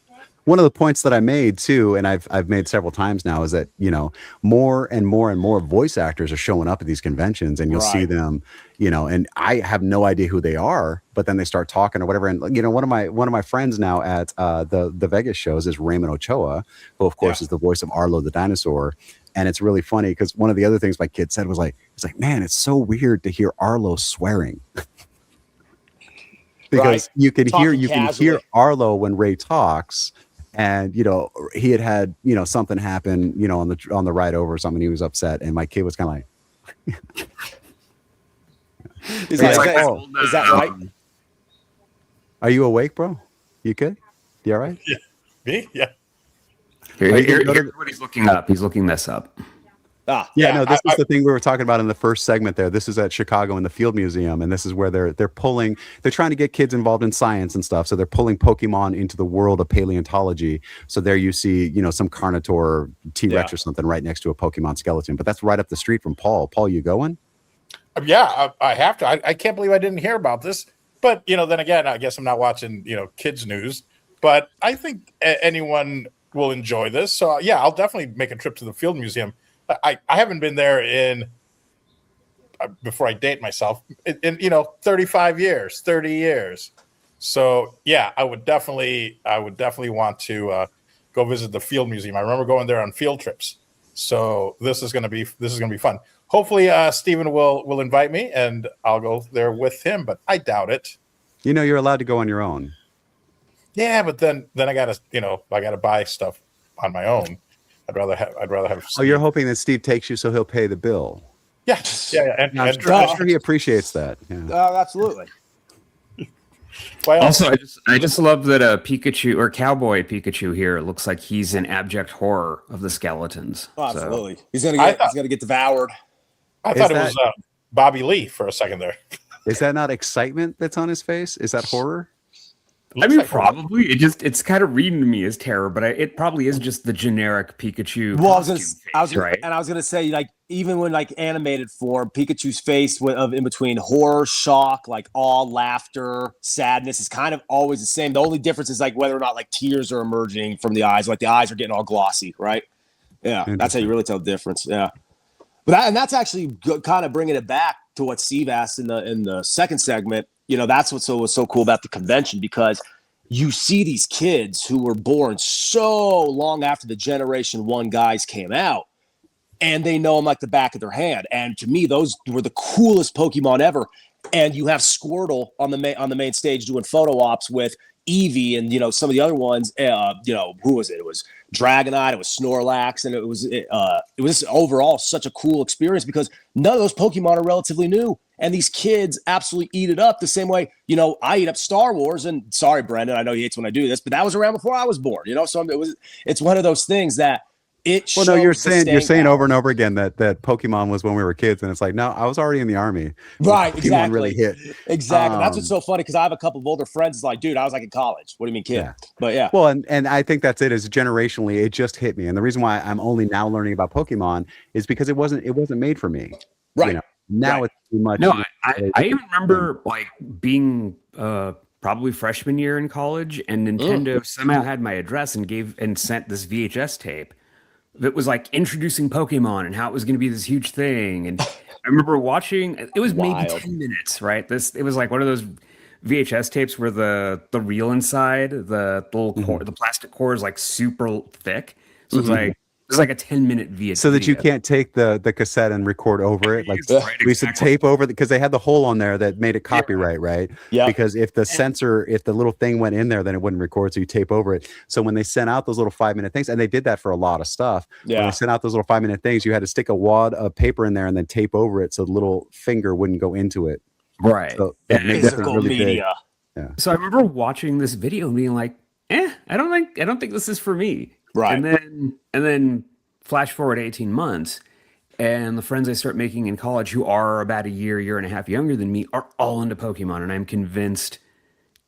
One of the points that I made too, and I've made several times now, is that, you know, more and more and more voice actors are showing up at these conventions, and you'll see them, you know, and I have no idea who they are, but then they start talking or whatever. And, you know, one of my friends now at the Vegas shows is Raymond Ochoa, who of course is the voice of Arlo the dinosaur. And it's really funny because one of the other things my kid said was like, it's like, man, it's so weird to hear Arlo swearing. Because you can hear Arlo when Ray talks. And, you know, he had, you know, something happen, you know, on the ride over or something. He was upset. And my kid was kind of like, is that right? Are you awake, bro? You good? You all right? Yeah. Me? Yeah. Here's what he's looking up. He's looking this up. No, this is the thing we were talking about in the first segment there. This is at Chicago in the Field Museum, and this is where they're trying to get kids involved in science and stuff. So they're pulling Pokemon into the world of paleontology. So there you see, you know, some Carnotaur T-Rex or something right next to a Pokemon skeleton. But that's right up the street from Paul. Paul, you going? Yeah, I have to. I can't believe I didn't hear about this. But, you know, then again, I guess I'm not watching, you know, kids news. but I think anyone will enjoy this. So yeah, I'll definitely make a trip to the Field Museum. I haven't been there in before I date myself in 35 years, 30 years. So yeah, I would definitely want to go visit the Field Museum. I remember going there on field trips. So this is gonna be fun. Hopefully, Stephen will invite me, and I'll go there with him. But I doubt it. You're allowed to go on your own. Yeah, but then I gotta buy stuff on my own. I'd rather have. Oh, you're hoping that Steve takes you so he'll pay the bill. Yeah. I'm sure he appreciates that. Yeah. Absolutely. Well, Also, I just love that Pikachu or Cowboy Pikachu here looks like he's in abject horror of the skeletons. Oh, absolutely. So. He's gonna get devoured. I thought it was Bobby Lee for a second there. Is that not excitement that's on his face? Is that horror? I mean, probably. It's kind of reading to me as terror, but it probably is just the generic Pikachu. Well, I was gonna say, like, even when like animated form, Pikachu's face of in between horror, shock, like awe, laughter, sadness is kind of always the same. The only difference is like whether or not like tears are emerging from the eyes, like the eyes are getting all glossy, right? Yeah, that's how you really tell the difference. Yeah, but that's actually kind of bringing it back to what Steve asked in the second segment. That's what was so cool about the convention, because you see these kids who were born so long after the Generation 1 guys came out, and they know them like the back of their hand. And to me, those were the coolest Pokemon ever. And you have Squirtle on the main stage doing photo ops with Eevee and some of the other ones. Who was it? It was Dragonite, it was Snorlax, and it was overall such a cool experience because none of those Pokemon are relatively new. And these kids absolutely eat it up the same way, I eat up Star Wars. And sorry, Brendan, I know he hates when I do this, but that was around before I was born, So it's one of those things that it. Well, no, you're saying over and over again that Pokemon was when we were kids, and it's like, no, I was already in the army. Right, Pokemon exactly. really hit. Exactly. That's what's so funny because I have a couple of older friends. It's like, dude, I was like in college. What do you mean, kid? Yeah. But yeah. Well, and I think that's it. Is generationally, it just hit me, and the reason why I'm only now learning about Pokemon is because it wasn't made for me. Right. Now it's too much. No, I even remember like being probably freshman year in college, and Nintendo somehow had my address and sent this VHS tape that was like introducing Pokemon and how it was going to be this huge thing. And I remember watching. It was maybe 10 minutes, right? It was like one of those VHS tapes where the reel inside the little core, the plastic core is like super thick, so it's like a 10-minute VHS. So that you can't take the cassette and record over it. Like we used to tape over because they had the hole on there that made it copyright, right? Yeah. Because if the little thing went in there, then it wouldn't record. So you tape over it. So when they sent out those little 5-minute things, and they did that for a lot of stuff. Yeah. When they sent out those little 5-minute things, you had to stick a wad of paper in there and then tape over it so the little finger wouldn't go into it. Right. So it made it really media. big. Yeah. So I remember watching this video and being like, I don't think this is for me. Right. And then flash forward 18 months, and the friends I start making in college who are about a year and a half younger than me are all into Pokemon, and I'm convinced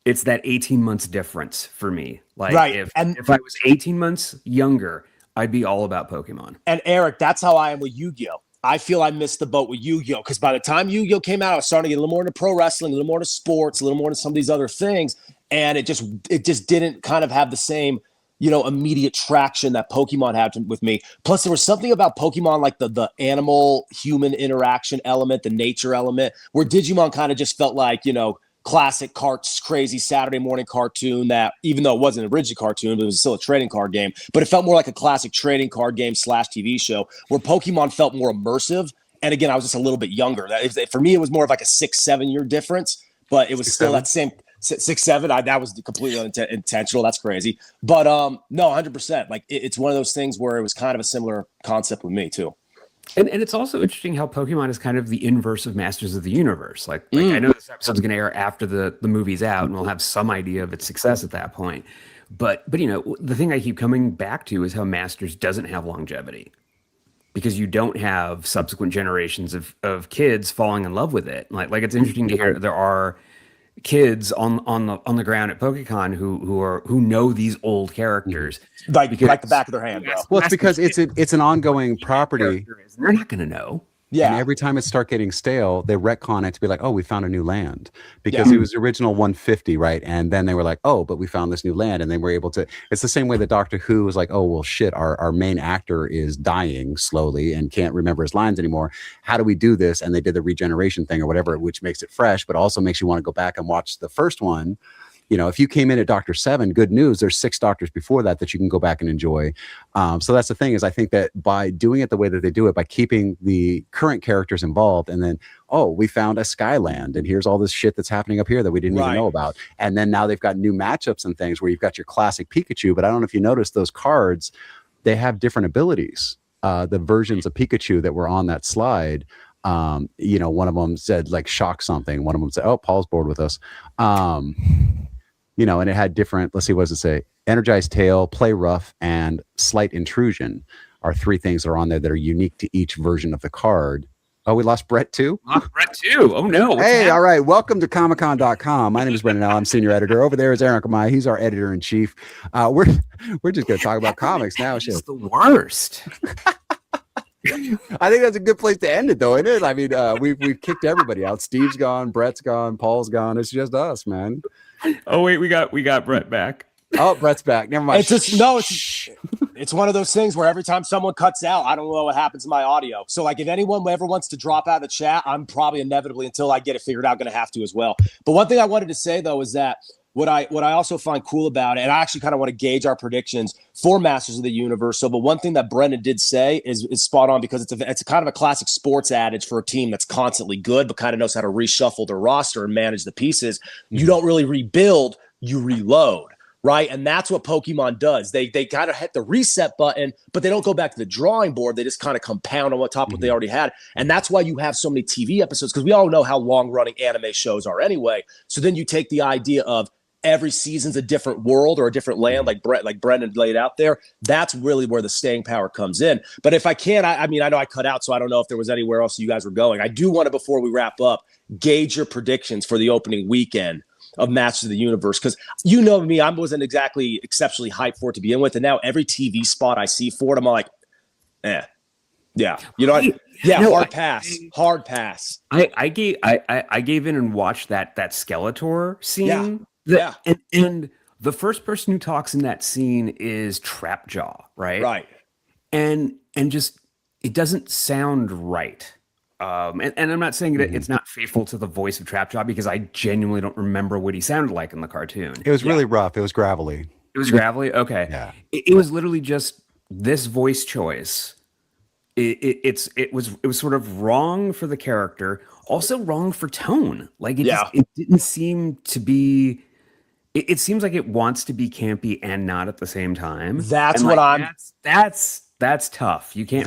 it's that 18 months difference for me. Like right. if I was 18 months younger, I'd be all about Pokemon. And Eric, that's how I am with Yu-Gi-Oh! I feel I missed the boat with Yu-Gi-Oh! Because by the time Yu-Gi-Oh! Came out, I was starting to get a little more into pro wrestling, a little more into sports, a little more into some of these other things. And it just didn't kind of have the same, immediate traction that Pokemon had with me. Plus, there was something about Pokemon, like the animal-human interaction element, the nature element, where Digimon kind of just felt like, classic crazy Saturday morning cartoon that, even though it wasn't an original cartoon, but it was still a trading card game, but it felt more like a classic trading card game / TV show, where Pokemon felt more immersive. And again, I was just a little bit younger. For me, it was more of like a 6-7 year difference, but it was still that same 6-7. That was completely intentional. That's crazy. But no, 100%. Like it's one of those things where it was kind of a similar concept with me too. And it's also interesting how Pokemon is kind of the inverse of Masters of the Universe. Like I know this episode's going to air after the movie's out, and we'll have some idea of its success at that point. But the thing I keep coming back to is how Masters doesn't have longevity, because you don't have subsequent generations of kids falling in love with it. Like it's interesting to hear there are kids on the ground at Pokekon who know these old characters like the back of their hand, bro. Well, it's because it's an ongoing property. They're not going to know. Yeah. And every time it start getting stale, they retcon it to be like, oh, we found a new land, because it was original 150, right? And then they were like, oh, but we found this new land, and they were able to. It's the same way that Doctor Who was like, oh, well, shit, our main actor is dying slowly and can't remember his lines anymore. How do we do this? And they did the regeneration thing or whatever, which makes it fresh, but also makes you want to go back and watch the first one. You know, if you came in at Doctor 7, good news, there's 6 doctors before that you can go back and enjoy. So that's the thing, is I think that by doing it the way that they do it, by keeping the current characters involved, and then, oh, we found a Skyland, and here's all this shit that's happening up here that we didn't even know about. And then now they've got new matchups and things where you've got your classic Pikachu, but I don't know if you noticed those cards, they have different abilities. The versions of Pikachu that were on that slide, you know, one of them said like shock something. One of them said, oh, Paul's bored with us. You know, and it had different, let's see, what does it say? Energized tail, play rough, and slight intrusion are 3 things that are on there that are unique to each version of the card. Oh, we lost Brett too? Lost Brett too. Oh no. Hey, all right. Welcome to ComicCon.com. My name is Brendan L. I'm senior editor. Over there is Erik Amaya. He's our editor-in-chief. We're just going to talk about comics now. Shit. It's the worst. I think that's a good place to end it, though, isn't it? I mean, we've kicked everybody out. Steve's gone, Brett's gone, Paul's gone. It's just us, man. Oh wait, we got Brett back. Oh, Brett's back. Never mind. It's one of those things where every time someone cuts out, I don't know what happens to my audio. So like if anyone ever wants to drop out of the chat, I'm probably inevitably, until I get it figured out, going to have to as well. But one thing I wanted to say though is that what I also find cool about it, and I actually kind of want to gauge our predictions for Masters of the Universe. So, but one thing that Brendan did say is spot on, because it's a kind of a classic sports adage for a team that's constantly good, but kind of knows how to reshuffle their roster and manage the pieces. You don't really rebuild, you reload, right? And that's what Pokemon does. They kind of hit the reset button, but they don't go back to the drawing board. They just kind of compound on top of what they already had. And that's why you have so many TV episodes, because we all know how long-running anime shows are anyway. So then you take the idea of every season's a different world or a different land, like Brendan laid out there. That's really where the staying power comes in. But if I can, I mean, I know I cut out, so I don't know if there was anywhere else you guys were going. I do want to, before we wrap up, gauge your predictions for the opening weekend of Masters of the Universe, because you know me, I wasn't exactly exceptionally hyped for it to begin with, and now every TV spot I see for it, I'm like, yeah, you know, hard pass. I gave in and watched that Skeletor scene. And the first person who talks in that scene is Trapjaw, right? Right. And just it doesn't sound right. And I'm not saying that it's not faithful to the voice of Trapjaw, because I genuinely don't remember what he sounded like in the cartoon. It was really rough. It was gravelly. It was gravelly? Okay. Yeah. It was literally just this voice choice. It was sort of wrong for the character, also wrong for tone. Like it didn't seem to be. It seems like it wants to be campy and not at the same time. That's tough. You can't.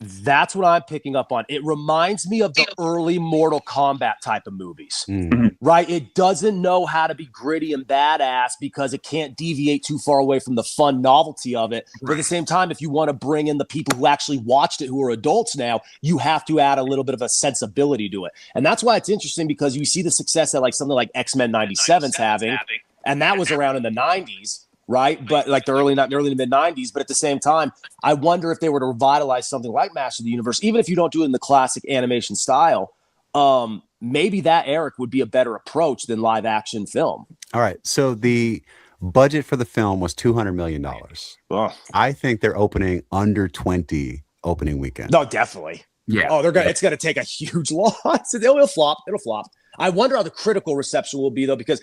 That's what I'm picking up on. It reminds me of the early Mortal Kombat type of movies, right? It doesn't know how to be gritty and badass because it can't deviate too far away from the fun novelty of it. But at the same time, if you want to bring in the people who actually watched it, who are adults now, you have to add a little bit of a sensibility to it. And that's why it's interesting, because you see the success that like something like X-Men 97's having, and that was around in the 90s. Right. But like the early to mid 90s. But at the same time, I wonder if they were to revitalize something like Master of the Universe, even if you don't do it in the classic animation style, maybe that, Eric, would be a better approach than live action film. All right. So the budget for the film was $200 million. I think they're opening under 20 opening weekend. No, definitely. Yeah. Oh, it's going to take a huge loss. It'll flop. I wonder how the critical reception will be, though, because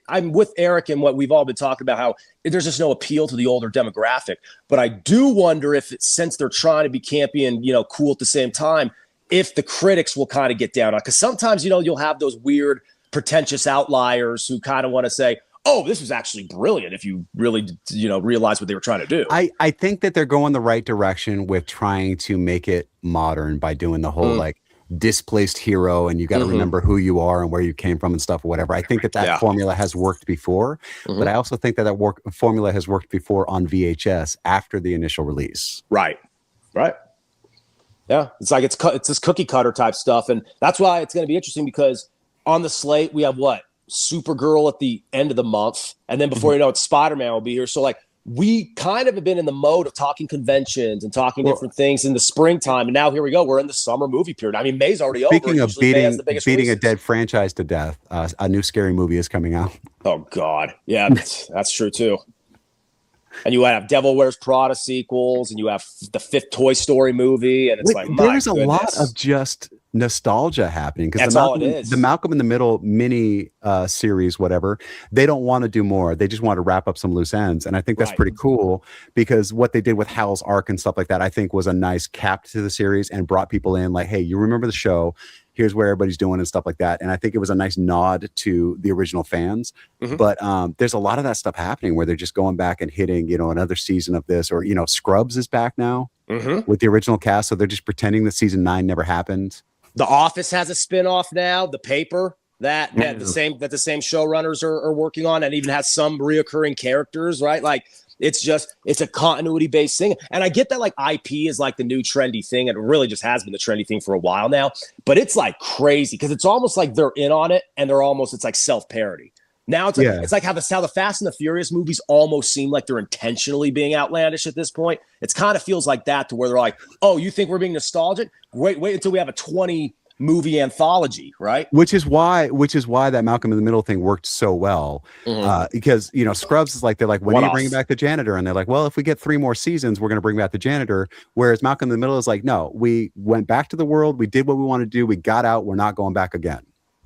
I'm with Eric and what we've all been talking about, how there's just no appeal to the older demographic. But I do wonder if since they're trying to be campy and, you know, cool at the same time, if the critics will kind of get down on it. Because sometimes, you know, you'll have those weird, pretentious outliers who kind of want to say, oh, this was actually brilliant, if you really, you know, realize what they were trying to do. I think that they're going the right direction with trying to make it modern by doing the whole like displaced hero, and you got to remember who you are and where you came from and stuff or whatever. I think that formula has worked before, but I also think that formula has worked before on VHS after the initial release. Right. Yeah, it's like it's this cookie cutter type stuff, and that's why it's going to be interesting, because on the slate we have Supergirl at the end of the month, and then before you know it, Spider-Man will be here. So like we kind of have been in the mode of talking conventions and talking different things in the springtime, and now here we go. We're in the summer movie period. I mean, May's already over. Speaking of Usually May has the biggest beating a releases. dead franchise to death, a new scary movie is coming out. Oh God, yeah, that's true too. And you have Devil Wears Prada sequels, and you have the 5th Toy Story movie, and it's there's a lot of just nostalgia happening because the Malcolm in the Middle mini series, whatever, they don't want to do more. They just want to wrap up some loose ends, and I think that's pretty cool because what they did with Hal's Arc and stuff like that, I think was a nice cap to the series and brought people in. Like, hey, you remember the show? Here's where everybody's doing and stuff like that. And I think it was a nice nod to the original fans. But there's a lot of that stuff happening where they're just going back and hitting, another season of this, or, Scrubs is back now with the original cast. So they're just pretending that season 9 never happened. The Office has a spinoff now. The Paper that the same showrunners are working on, and even has some reoccurring characters, right? Like, it's a continuity based thing. And I get that like IP is like the new trendy thing. And it really just has been the trendy thing for a while now, but it's like crazy because it's almost like they're in on it and it's like self-parody. Now it's like how the Fast and the Furious movies almost seem like they're intentionally being outlandish at this point. It's kind of feels like that to where they're like, oh, you think we're being nostalgic? Wait until we have a 20 movie anthology, right? Which is why that Malcolm in the Middle thing worked so well, because Scrubs is like, they're like, when are you bringing back the janitor? And they're like, well, if we get 3 more seasons, we're going to bring back the janitor. Whereas Malcolm in the Middle is like, no, we went back to the world, we did what we wanted to do, we got out, we're not going back again.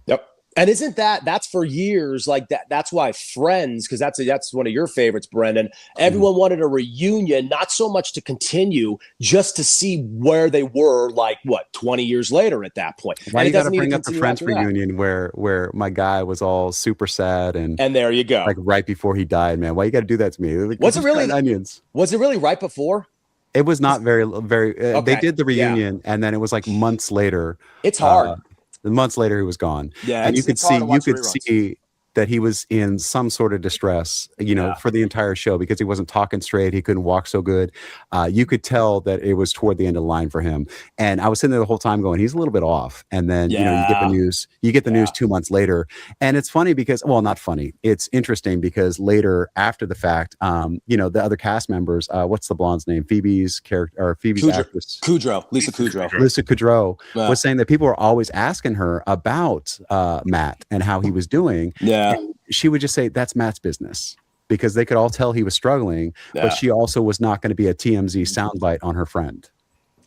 Yep. And isn't that's for years like that? That's why Friends, because that's one of your favorites, Brendan. Everyone wanted a reunion, not so much to continue, just to see where they were, 20 years later at that point. Why you got to bring up the Friends reunion where my guy was all super sad and there you go, like right before he died, man? Why you got to do that to me? Like, was it really onions? Was it really right before? It was not very. Okay. They did the reunion, and then it was like months later. It's hard. Months later, he was gone. Yeah, and you could see that he was in some sort of distress, for the entire show because he wasn't talking straight. He couldn't walk so good. You could tell that it was toward the end of the line for him. And I was sitting there the whole time going, he's a little bit off. And then, you get the news. You get the news 2 months later. And it's funny because, well, not funny. It's interesting because later after the fact, the other cast members, what's the blonde's name? Phoebe's character or Phoebe's actress. Lisa Kudrow was saying that people were always asking her about Matt and how he was doing. Yeah. And she would just say, that's Matt's business, because they could all tell he was struggling, but she also was not going to be a TMZ soundbite on her friend.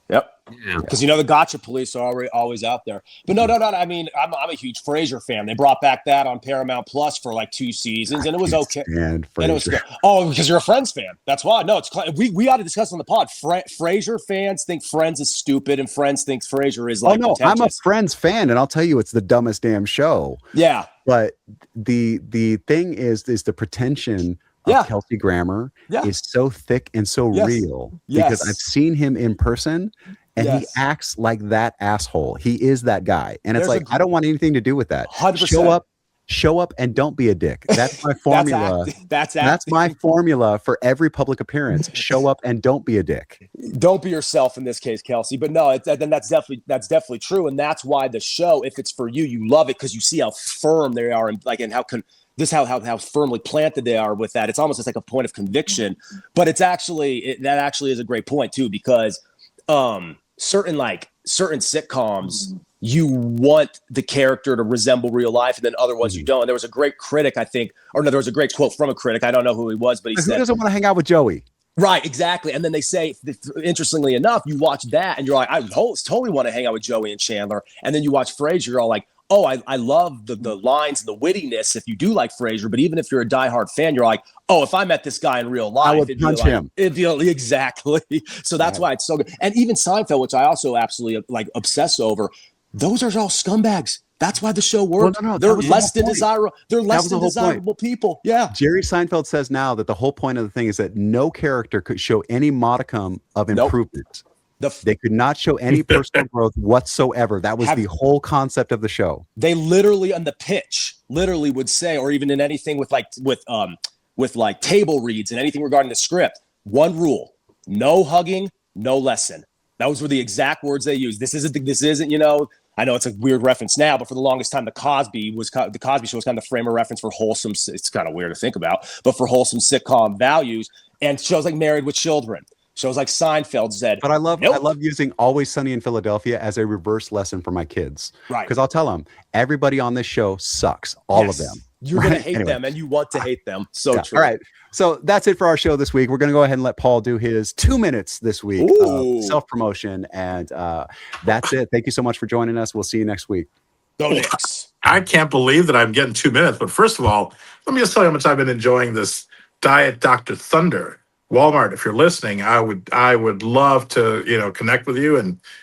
Yep. Because the gotcha police are always out there. But no. I mean, I'm a huge Frasier fan. They brought back that on Paramount Plus for like 2 seasons, and it was okay. And it was good. Oh, because you're a Friends fan. That's why. No, it's we ought to discuss on the pod. Frasier fans think Friends is stupid, and Friends thinks Frasier is like. Oh no, I'm a Friends fan, and I'll tell you, it's the dumbest damn show. Yeah. But the thing is the pretension of Kelsey Grammer is so thick and so real because I've seen him in person and he acts like that asshole. He is that guy. And it's I don't want anything to do with that. 100%. Show up and don't be a dick. That's my formula. That's my formula for every public appearance. Show up and don't be a dick. Don't be yourself in this case, Kelsey. But no, that's definitely true. And that's why the show, if it's for you, you love it because you see how firm they are and how firmly planted they are with that. It's almost like a point of conviction. But it's that actually is a great point too, because certain sitcoms, you want the character to resemble real life, and then other ones you don't. And there was a great critic, I think, there was a great quote from a critic. I don't know who he was, but he said, who doesn't want to hang out with Joey? Right, exactly. And then they say, interestingly enough, you watch that and you're like, I totally want to hang out with Joey and Chandler. And then you watch Frasier, you're all like, oh, I love the lines and the wittiness if you do like Frasier. But even if you're a diehard fan, you're like, oh, if I met this guy in real life, I would punch him. Exactly. So that's why it's so good. And even Seinfeld, which I also absolutely obsess over, those are all scumbags. That's why the show works. Well, they're less than desirable. They're less than desirable people. Yeah. Jerry Seinfeld says now that the whole point of the thing is that no character could show any modicum of improvement. They could not show any personal growth whatsoever. That was the whole concept of the show. They literally on the pitch would say, or even in anything with table reads and anything regarding the script, one rule: no hugging, no lesson. Those were the exact words they used. This isn't, I know it's a weird reference now, but for the longest time, the Cosby Show was kind of the frame of reference for wholesome. It's kind of weird to think about, but for wholesome sitcom values. And shows like Married with Children, shows like Seinfeld said. But I love Nope. using Always Sunny in Philadelphia as a reverse lesson for my kids. Right. Because I'll tell them everybody on this show sucks. All of them. You're going to Right? hate Anyway. them, and you want to hate them. So Yeah. true. All right. So that's it for our show this week. We're going to go ahead and let Paul do his 2 minutes this week Ooh. of self-promotion. And that's it. Thank you so much for joining us. We'll see you next week. Go Knicks. I can't believe that I'm getting 2 minutes. But first of all, let me just tell you how much I've been enjoying this Diet Dr. Thunder. Walmart, if you're listening, I would love to connect with you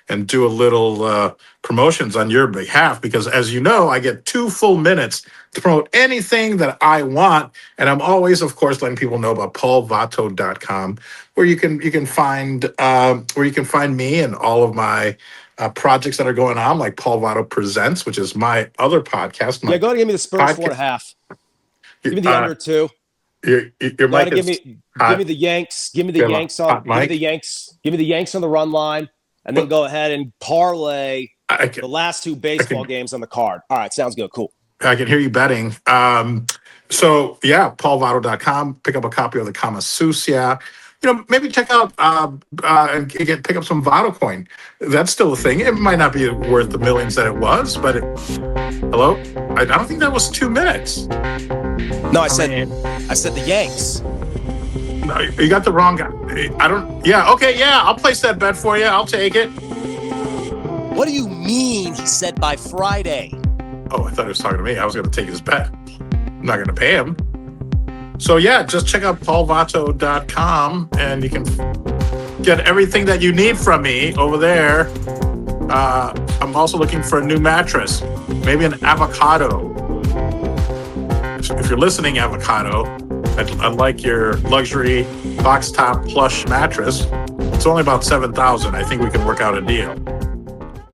and do a little promotions on your behalf, because as you know, I get 2 full minutes to promote anything that I want, and I'm always, of course, letting people know about paulvato.com, where you can find me and all of my projects that are going on, like Paul Vato Presents, which is my other podcast. Yeah, go ahead and give me the Spurs podcast. 4.5. Give me the under 2. Your mic Give is me hot. the Yanks. Give me the Yeah, Yanks on. hot Give me mic. the Yanks. Give me the Yanks on the run line, and then go ahead and parlay I the can, last 2 baseball games on the card. All right, sounds good. Cool. I can hear you betting. So yeah, paulvato.com. Pick up a copy of the Kama Susia. Maybe check out and pick up some Vato coin. That's still a thing. It might not be worth the millions that it was, but hello. I don't think that was 2 minutes. No, I said the Yanks. No, you got the wrong guy. I don't. Yeah. Okay. Yeah. I'll place that bet for you. I'll take it. What do you mean? He said by Friday. Oh, I thought he was talking to me. I was going to take his bet. I'm not going to pay him. So yeah, just check out paulvato.com and you can get everything that you need from me over there. I'm also looking for a new mattress, maybe an avocado. If you're listening, avocado, I like your luxury box top plush mattress. It's only about $7,000. I think we can work out a deal.